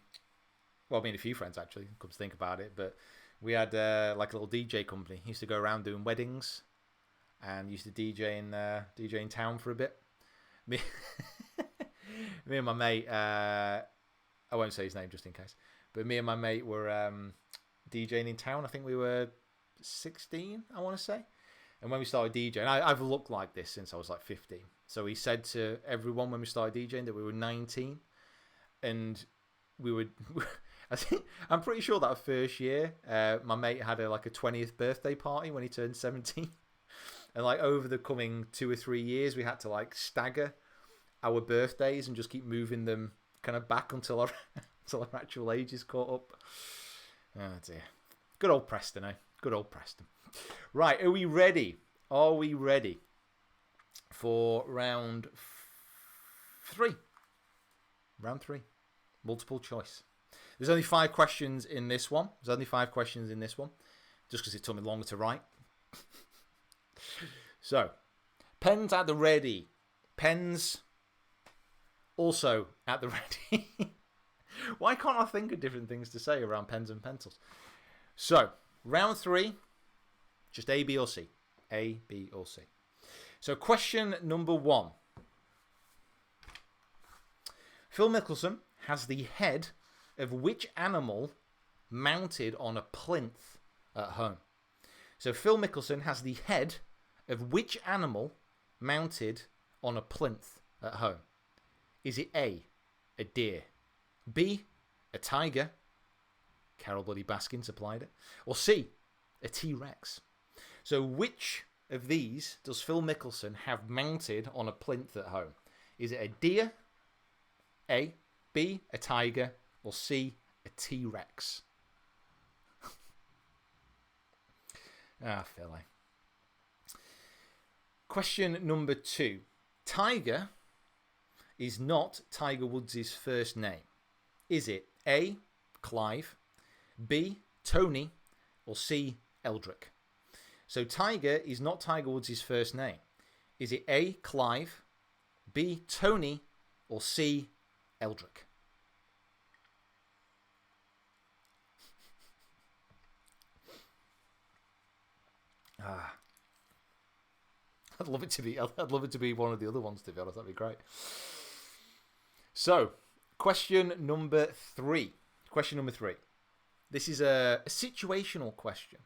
a few friends actually, come to think about it, but we had like a little DJ company. Used to go around doing weddings and used to DJ in town for a bit. Me and my mate, I won't say his name just in case, but me and my mate were DJing in town. I think we were 16, I want to say. And when we started DJing, I've looked like this since I was like 15. So he said to everyone when we started DJing that we were 19, and we would. I'm pretty sure that first year, my mate had a 20th birthday party when he turned 17, and like over the coming 2 or 3 years, we had to like stagger our birthdays and just keep moving them kind of back until our actual ages caught up. Oh dear. Good old Preston, eh? Good old Preston. Right, are we ready? Are we ready for round 3? Round 3. Multiple choice. There's only 5 questions in this one. Just because it took me longer to write. So, pens at the ready. Pens also at the ready. Why can't I think of different things to say around pens and pencils? So, round 3, just A, B, or C. A, B, or C. So, question number 1. Phil Mickelson has the head of which animal mounted on a plinth at home? So, Phil Mickelson has the head of which animal mounted on a plinth at home? Is it A, a deer, B, a tiger, Carol Bloody Baskin supplied it, or C, a T-Rex? So which of these does Phil Mickelson have mounted on a plinth at home? Is it a deer, A, B, a tiger, or C, a T-Rex? Phil, eh? Question number 2. Tiger is not Tiger Woods' first name. Is it A, Clive, B, Tony, or C, Eldrick? So Tiger is not Tiger Woods' first name. Is it A, Clive, B, Tony, or C, Eldrick? I'd love it to be one of the other ones, to be honest. That'd be great. So, question number 3. This is a situational question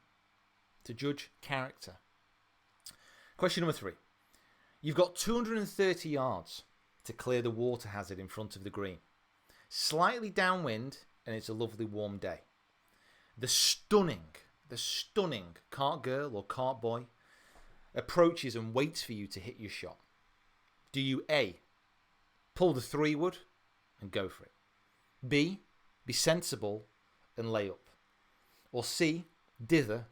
to judge character. Question number 3. You've got 230 yards to clear the water hazard in front of the green. Slightly downwind, and it's a lovely warm day. The stunning cart girl or cart boy approaches and waits for you to hit your shot. Do you A, pull the 3-wood and go for it? B, be sensible and lay up? Or C, dither,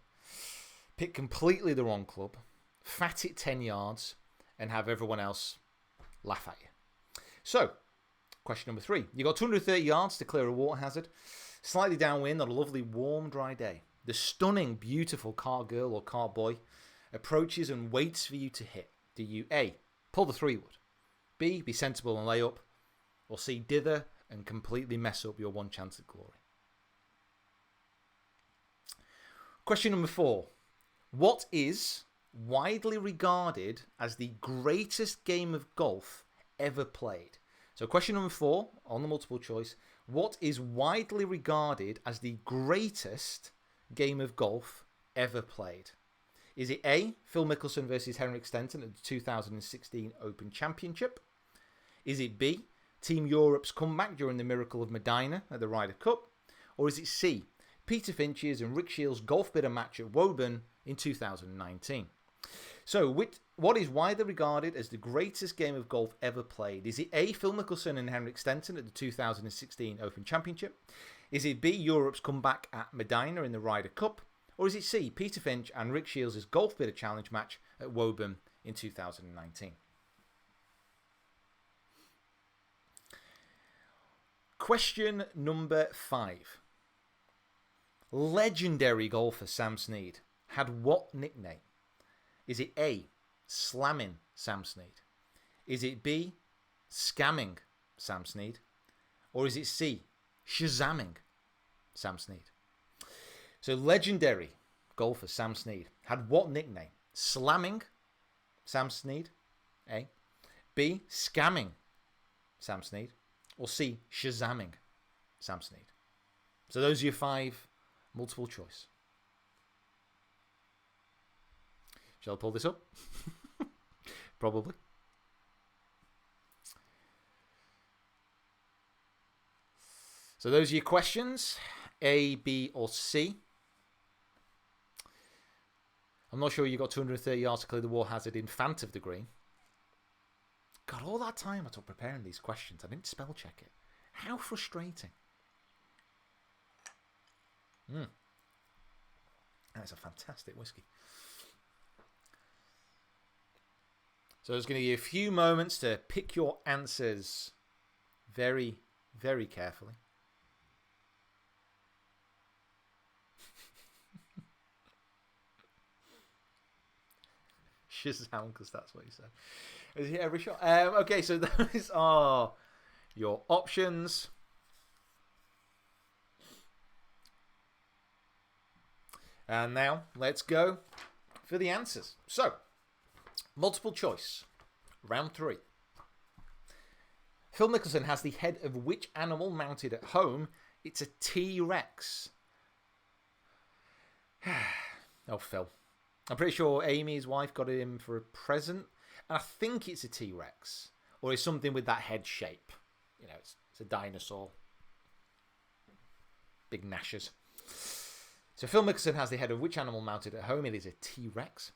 pick completely the wrong club, fat it 10 yards, and have everyone else laugh at you? So, question number 3. You got 230 yards to clear a water hazard, slightly downwind on a lovely warm dry day. The stunning, beautiful cart girl or cart boy approaches and waits for you to hit. Do you A, pull the 3-wood, B, be sensible and lay up, or C, dither and completely mess up your one chance at glory? Question number 4. What is widely regarded as the greatest game of golf ever played? So question number 4 on the multiple choice. What is widely regarded as the greatest game of golf ever played? Is it A, Phil Mickelson versus Henrik Stenson at the 2016 Open Championship? Is it B, Team Europe's comeback during the Miracle of Medina at the Ryder Cup? Or is it C, Peter Finch's and Rick Shields' golf bidder match at Woburn in 2019? So, what is widely regarded as the greatest game of golf ever played? Is it A, Phil Mickelson and Henrik Stenson at the 2016 Open Championship? Is it B, Europe's comeback at Medina in the Ryder Cup? Or is it C, Peter Finch and Rick Shields' golf bidder challenge match at Woburn in 2019? Question number 5. Legendary golfer Sam Snead had what nickname? Is it A, Slamming Sam Snead? Is it B, Scamming Sam Snead? Or is it C, Shazamming Sam Snead? So legendary golfer Sam Snead had what nickname? Slamming Sam Snead, A, B, Scamming Sam Snead, or C, Shazamming Sam Snead? So those are your 5 multiple choice. Shall I pull this up? Probably. So those are your questions. A, B, or C. I'm not sure you got 230 yards to clear the water hazard in front of the green. God, all that time I took preparing these questions, I didn't spell check it. How frustrating. That's a fantastic whiskey. So I was going to give you a few moments to pick your answers very, very carefully. Shazam, because that's what you said. Is it every shot? Okay, so those are your options. And now let's go for the answers. So, multiple choice, round 3. Phil Mickelson has the head of which animal mounted at home? It's a T-Rex. Oh, Phil. I'm pretty sure Amy's wife got him for a present. And I think it's a T-Rex. Or it's something with that head shape. You know, it's a dinosaur. Big gnashes. So Phil Mickelson has the head of which animal mounted at home? It is a T-Rex.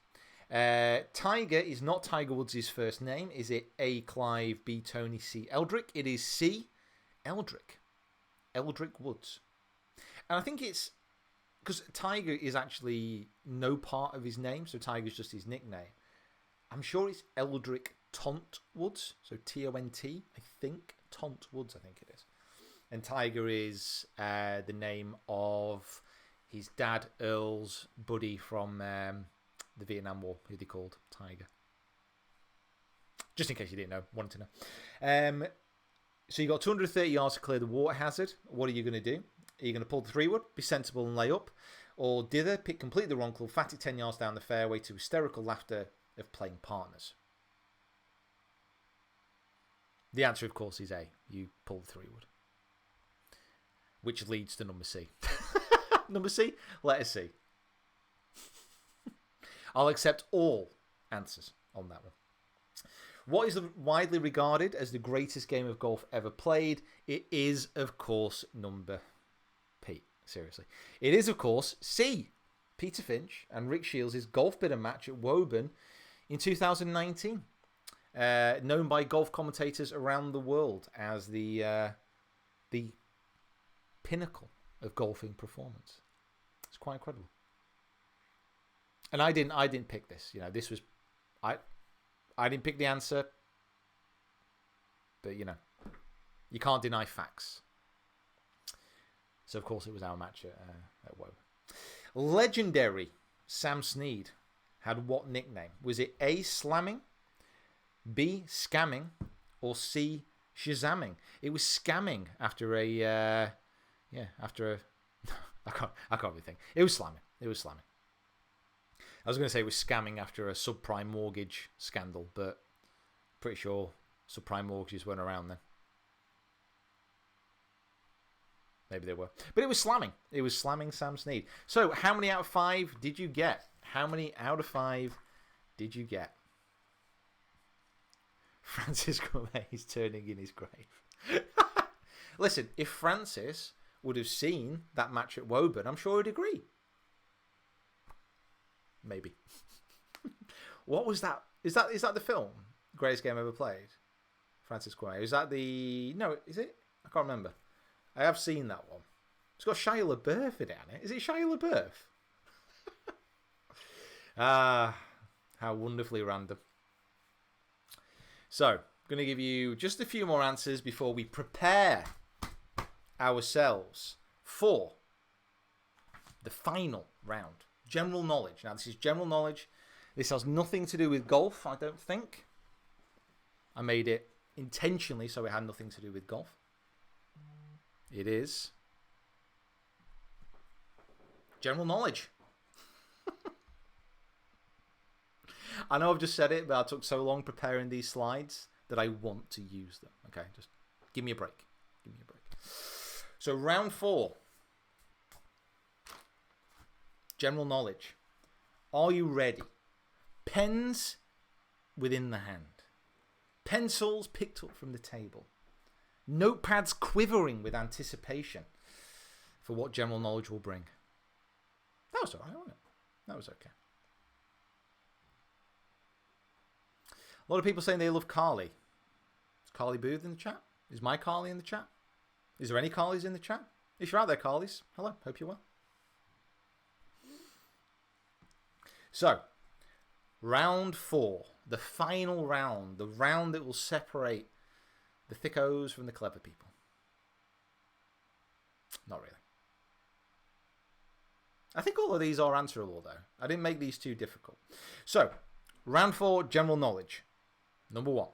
Tiger is not Tiger Woods' first name. Is it A. Clive, B. Tony, C. Eldrick? It is C. Eldrick. Eldrick Woods. And I think it's because Tiger is actually no part of his name, so Tiger's just his nickname. I'm sure it's Eldrick Tont Woods, so T-O-N-T, I think. Tont Woods, I think it is. And Tiger is the name of his dad, Earl's buddy from the Vietnam War, who they called Tiger. Just in case you didn't know, wanted to know. So you got 230 yards to clear the water hazard. What are you going to do? Are you going to pull the 3-wood, be sensible and lay up? Or dither, pick completely the wrong club, fat it 10 yards down the fairway to hysterical laughter of playing partners? The answer, of course, is A. You pull the 3-wood. Which leads to number C. Number C? Letter C. I'll accept all answers on that one. What is widely regarded as the greatest game of golf ever played? It is, of course, number P. Seriously. It is, of course, C. Peter Finch and Rick Shields' golf bidder match at Woburn in 2019. Known by golf commentators around the world as the pinnacle of golfing performance. It's quite incredible. And I didn't pick this. You know, this was I didn't pick the answer. But you know, you can't deny facts. So of course it was our match at Woburn. Legendary Sam Snead had what nickname? Was it A. Slamming, B. Scamming, or C. Shazamming? It was scamming after a I can't really think. It was slamming. It was slamming. I was going to say it was scamming after a subprime mortgage scandal, but pretty sure subprime mortgages weren't around then. Maybe they were. But it was slamming. It was slamming Sam Snead. So how many out of 5 did you get? How many out of 5 did you get? Francis Gourmet is turning in his grave. Listen, if Francis would have seen that match at Woburn, I'm sure he'd agree. Maybe. What was that? Is that the film? Greatest Game Ever Played? Francis Gourmet. Is that the... No, is it? I can't remember. I have seen that one. It's got Shia LaBeouf in it, hasn't it? Is it Shia LaBeouf? How wonderfully random. So, I'm going to give you just a few more answers before we prepare ourselves for the final round. General knowledge. Now, this is general knowledge. This has nothing to do with golf, I don't think. I made it intentionally so it had nothing to do with golf. It is general knowledge. I know I've just said it, but I took so long preparing these slides that I want to use them. Okay, just give me a break. Give me a break. So round 4. General knowledge. Are you ready? Pens within the hand. Pencils picked up from the table. Notepads quivering with anticipation for what general knowledge will bring. That was alright, wasn't it? That was okay. A lot of people saying they love Carly. Is Carly Booth in the chat? Is my Carly in the chat? Is there any Carlys in the chat? If you're out there, Carlys, hello, hope you're well. So, round 4, the final round, the round that will separate the thickos from the clever people. Not really. I think all of these are answerable, though. I didn't make these too difficult. So, round 4, general knowledge. Number 1.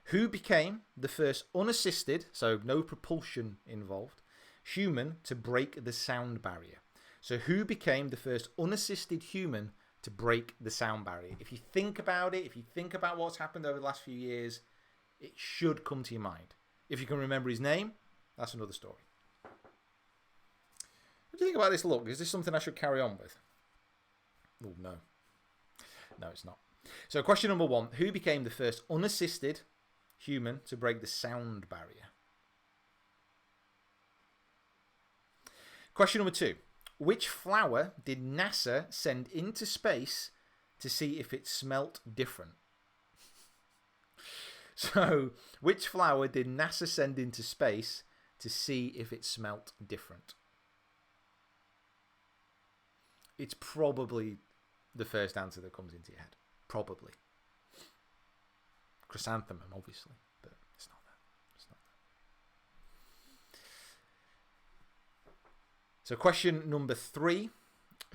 Who became the first unassisted, so no propulsion involved, human to break the sound barrier? So, who became the first unassisted human to break the sound barrier? If you think about it, if you think about what's happened over the last few years, it should come to your mind. If you can remember his name, that's another story. What do you think about this look? Is this something I should carry on with? Oh, no. No, it's not. So, question number 1. Who became the first unassisted human to break the sound barrier? Question number 2. Which flower did NASA send into space to see if it smelt different? So, which flower did NASA send into space to see if it smelt different? It's probably the first answer that comes into your head. Probably. Chrysanthemum, obviously, but it's not that. It's not that. So, question number 3.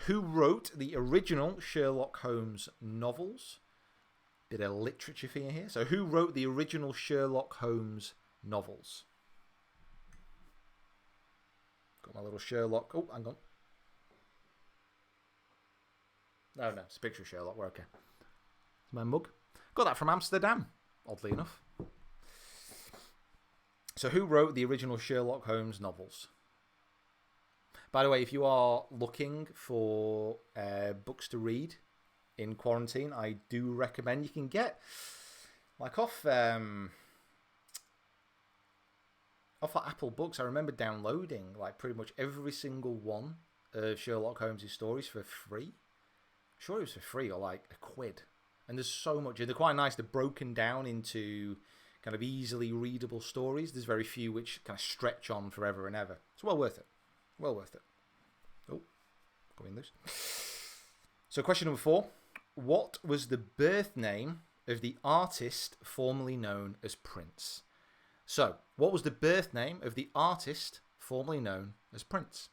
Who wrote the original Sherlock Holmes novels? Bit of literature for you here. So, who wrote the original Sherlock Holmes novels? Got my little Sherlock. Oh, hang on. No, it's a picture of Sherlock. We're okay. It's my mug. Got that from Amsterdam, oddly enough. So, who wrote the original Sherlock Holmes novels? By the way, if you are looking for books to read in quarantine, I do recommend you can get like off Apple Books. I remember downloading like pretty much every single one of Sherlock Holmes' stories for free. Sure, it was for free or like £1. And there's so much. They're quite nice. They're broken down into kind of easily readable stories. There's very few which kind of stretch on forever and ever. It's well worth it. Well worth it. Oh, going loose. So, question number 4. What was the birth name of the artist formerly known as Prince? So, what was the birth name of the artist formerly known as Prince?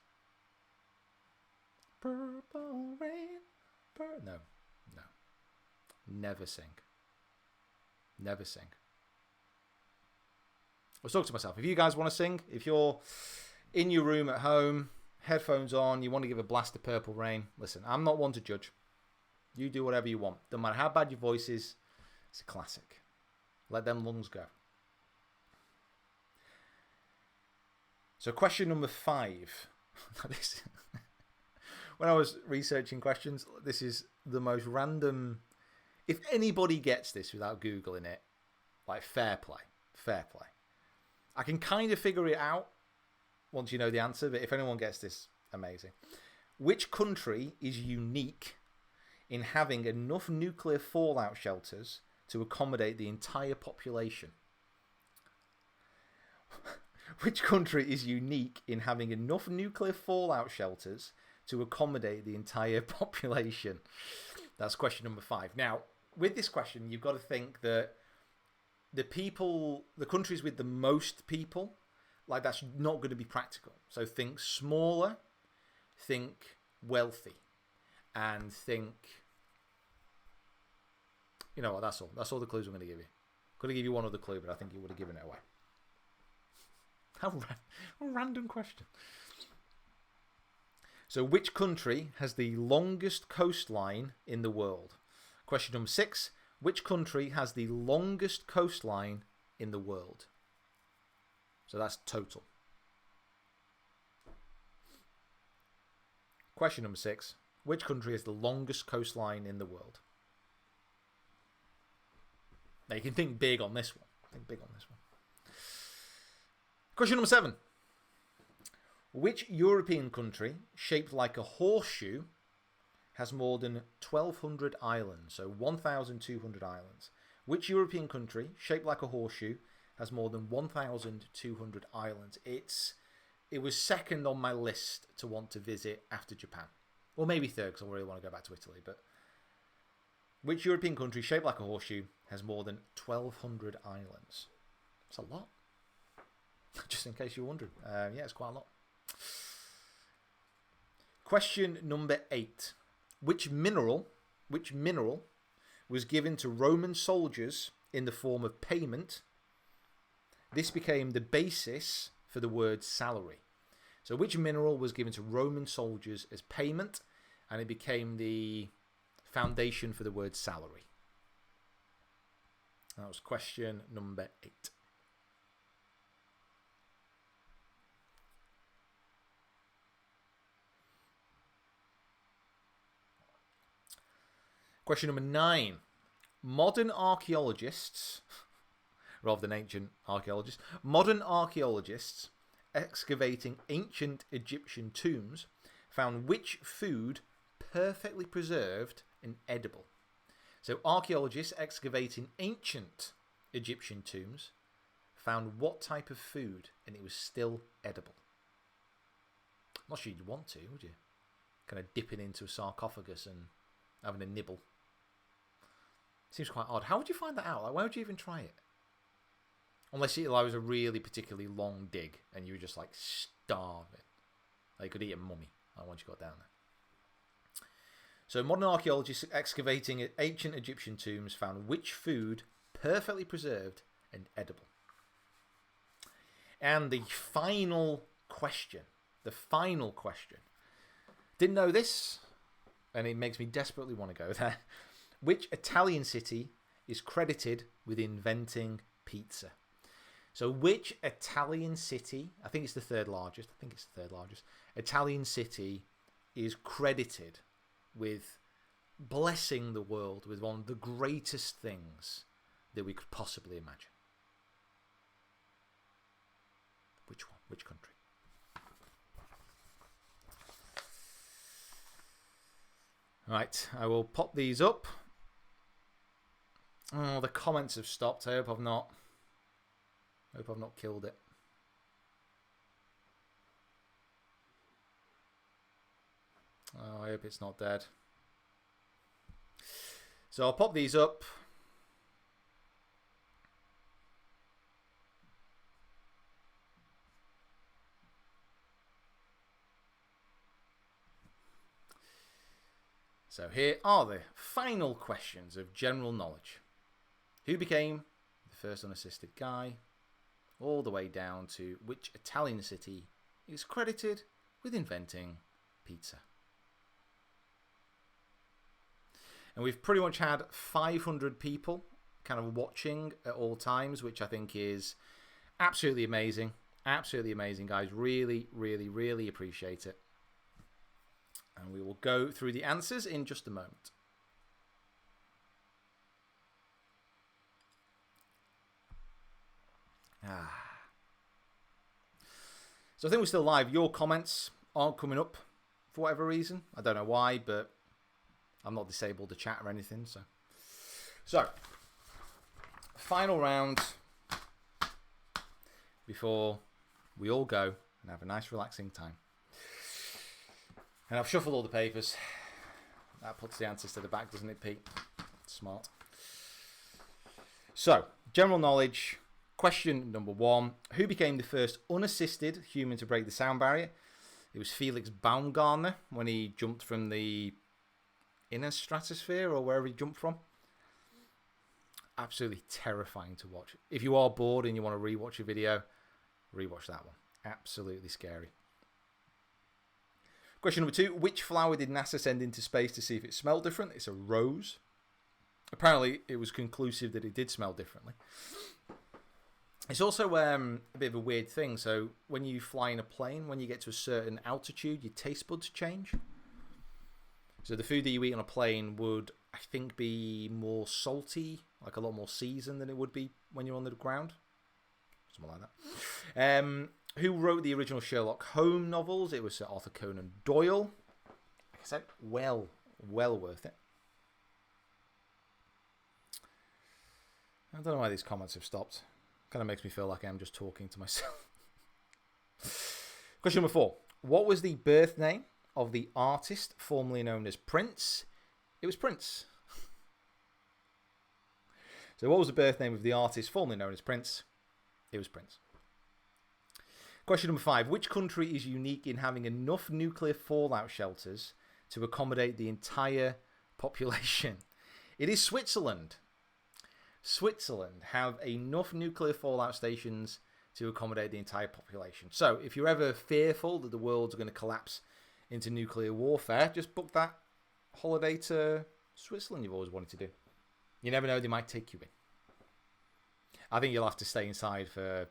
Purple rain. No. Never sing. Never sing. I was talking to myself. If you guys want to sing, if you're in your room at home, headphones on, you want to give a blast of Purple Rain, listen, I'm not one to judge. You do whatever you want. Doesn't matter how bad your voice is, it's a classic. Let them lungs go. So question number 5. When I was researching questions, this is the most random. If anybody gets this without Googling it, like fair play. Fair play. I can kind of figure it out once you know the answer, but if anyone gets this, amazing. Which country is unique in having enough nuclear fallout shelters to accommodate the entire population? Which country is unique in having enough nuclear fallout shelters to accommodate the entire population? That's question number 5. Now, with this question, you've got to think that the countries with the most people, like that's not going to be practical. So think smaller, think wealthy, and think, you know what, that's all. That's all the clues I'm going to give you. I'm going to give you one other clue, but I think you would have given it away. How random question. So which country has the longest coastline in the world? Question number 6. Which country has the longest coastline in the world? So that's total. Question number 6. Which country has the longest coastline in the world? Now you can think big on this one. Think big on this one. Question number 7. Which European country, shaped like a horseshoe, has more than 1,200 islands? So 1,200 islands. Which European country, shaped like a horseshoe, has more than 1,200 islands? It was second on my list to want to visit after Japan. Or maybe third, because I really want to go back to Italy. But Which European country, shaped like a horseshoe, has more than 1,200 islands? That's a lot. Just in case you're wondering. Yeah, it's quite a lot. Question number 8. Which mineral was given to Roman soldiers in the form of payment? This became the basis for the word salary. So which mineral was given to Roman soldiers as payment, and it became the foundation for the word salary? That was question number 8. Question number 9. Modern archaeologists, rather than ancient archaeologists, modern archaeologists excavating ancient Egyptian tombs found which food perfectly preserved and edible? So archaeologists excavating ancient Egyptian tombs found what type of food and it was still edible? I'm not sure you'd want to, would you? Kind of dipping into a sarcophagus and having a nibble. Seems quite odd. How would you find that out? Like, why would you even try it? Unless it was a really particularly long dig and you were just like starving. Like you could eat a mummy once you got down there. So modern archaeologists excavating ancient Egyptian tombs found which food perfectly preserved and edible? And the final question. Didn't know this, and it makes me desperately want to go there. Which Italian city is credited with inventing pizza? So which Italian city, I think it's the third largest, Italian city is credited with blessing the world with one of the greatest things that we could possibly imagine? Which one? Which country? Right, I will pop these up. Oh, the comments have stopped. I hope I've not killed it. Oh, I hope it's not dead. So I'll pop these up. So here are the final questions of general knowledge. Who became the first unassisted guy? All the way down to which Italian city is credited with inventing pizza? And we've pretty much had 500 people kind of watching at all times, which I think is absolutely amazing. Absolutely amazing, guys. Really, really, really appreciate it. And we will go through the answers in just a moment. So I think we're still live. Your comments aren't coming up for whatever reason. I don't know why, but I'm not disabled to chat or anything. So final round before we all go and have a nice relaxing time. And I've shuffled all the papers. That puts the answers to the back, doesn't it, Pete? Smart. So, general knowledge. Question number 1. Who became the first unassisted human to break the sound barrier? It was Felix Baumgartner when he jumped from the inner stratosphere or wherever he jumped from. Absolutely terrifying to watch. If you are bored and you want to rewatch a video, rewatch that one. Absolutely scary. Question number 2. Which flower did NASA send into space to see if it smelled different? It's a rose. Apparently, it was conclusive that it did smell differently. It's also a bit of a weird thing. So when you fly in a plane, when you get to a certain altitude, your taste buds change. So the food that you eat on a plane would, I think, be more salty, like a lot more seasoned than it would be when you're on the ground. Something like that. Who wrote the original Sherlock Holmes novels? It was Sir Arthur Conan Doyle. Like I said, well worth it. I don't know why these comments have stopped. Kind of makes me feel like I'm just talking to myself. Question number 4. What was the birth name of the artist formerly known as Prince? It was Prince. So what was the birth name of the artist formerly known as Prince? It was Prince. Question number 5. Which country is unique in having enough nuclear fallout shelters to accommodate the entire population? It is Switzerland. Switzerland have enough nuclear fallout stations to accommodate the entire population. So if you're ever fearful that the world's going to collapse into nuclear warfare, just book that holiday to Switzerland you've always wanted to do. You never know, they might take you in. I think you'll have to stay inside for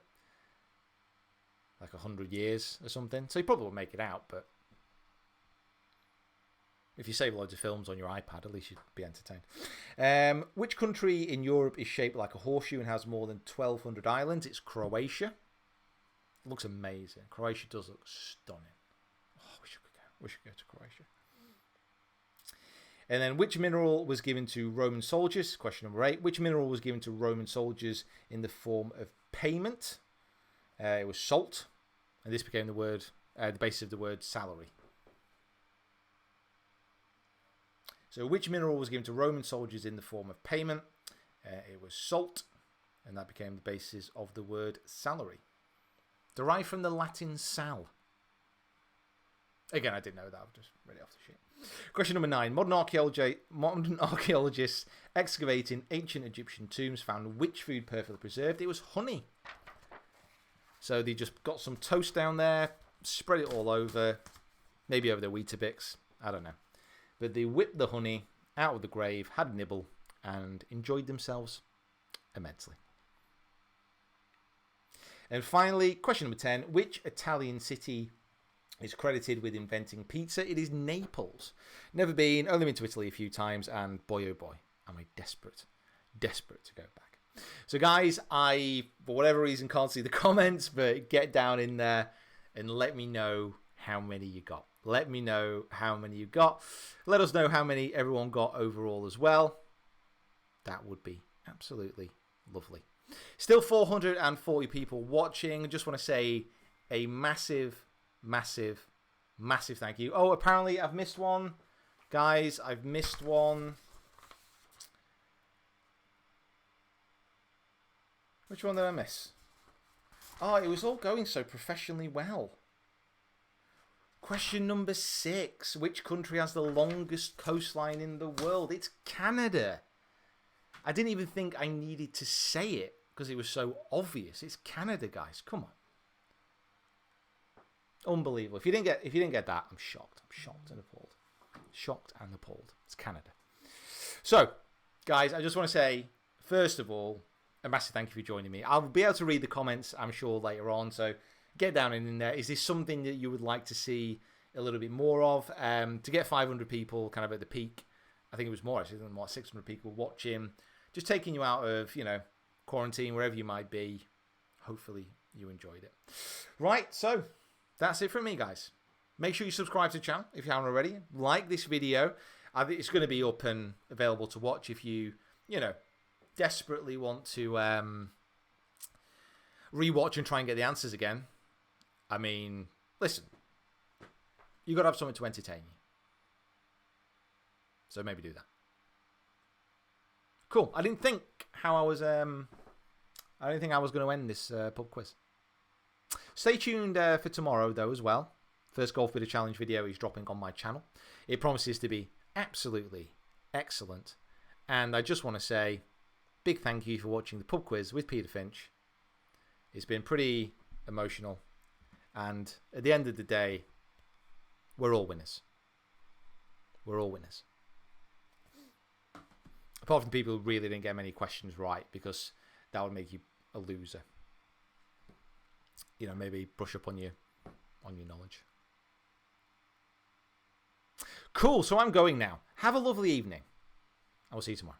like 100 years or something. So you probably won't make it out, but if you save loads of films on your iPad, at least you'd be entertained. Which country in Europe is shaped like a horseshoe and has more than 1,200 islands? It's Croatia. It looks amazing. Croatia does look stunning. Oh, we should go to Croatia. And then, which mineral was given to Roman soldiers? Question number 8. Which mineral was given to Roman soldiers in the form of payment? It was salt. And this became the basis of the word salary. So which mineral was given to Roman soldiers in the form of payment? It was salt. And that became the basis of the word salary. Derived from the Latin sal. Again, I didn't know that. I'm just really off the shit. Question number 9. Modern archaeologists excavating ancient Egyptian tombs found which food perfectly preserved? It was honey. So they just got some toast down there, spread it all over, maybe over their Weetabix, I don't know. But they whipped the honey out of the grave, had a nibble, and enjoyed themselves immensely. And finally, question number 10. Which Italian city is credited with inventing pizza? It is Naples. Never been, only been to Italy a few times, and boy oh boy, am I desperate to go back. So guys, I, for whatever reason, can't see the comments, but get down in there and let me know how many you got. Let me know how many you got. Let us know how many everyone got overall as well. That would be absolutely lovely. Still 440 people watching. Just want to say a massive thank you. Oh, apparently I've missed one. Guys, I've missed one. Which one did I miss? Oh, it was all going so professionally well. Question number 6. Which country has the longest coastline in the world? It's Canada. I didn't even think I needed to say it because it was so obvious. It's Canada, guys. Come on. Unbelievable. If you didn't get that, I'm shocked. I'm shocked and appalled. Shocked and appalled. It's Canada. So, guys, I just want to say, first of all, a massive thank you for joining me. I'll be able to read the comments, I'm sure, later on. So get down in there. Is this something that you would like to see a little bit more of? To get 500 people kind of at the peak, I think it was more actually than what 600 people watching. Just taking you out of, quarantine, wherever you might be. Hopefully you enjoyed it. Right, so that's it from me, guys. Make sure you subscribe to the channel if you haven't already. Like this video. I think it's going to be up and available to watch if you, desperately want to rewatch and try and get the answers again. I mean, listen, you got to have something to entertain you. So maybe do that. Cool. I didn't think I was going to end this pub quiz. Stay tuned for tomorrow though as well. First Golf Bidder Challenge video is dropping on my channel. It promises to be absolutely excellent. And I just want to say big thank you for watching the pub quiz with Peter Finch. It's been pretty emotional. And at the end of the day, we're all winners. We're all winners. Apart from the people who really didn't get many questions right, because that would make you a loser. Maybe brush up on your knowledge. Cool, so I'm going now. Have a lovely evening. I will see you tomorrow.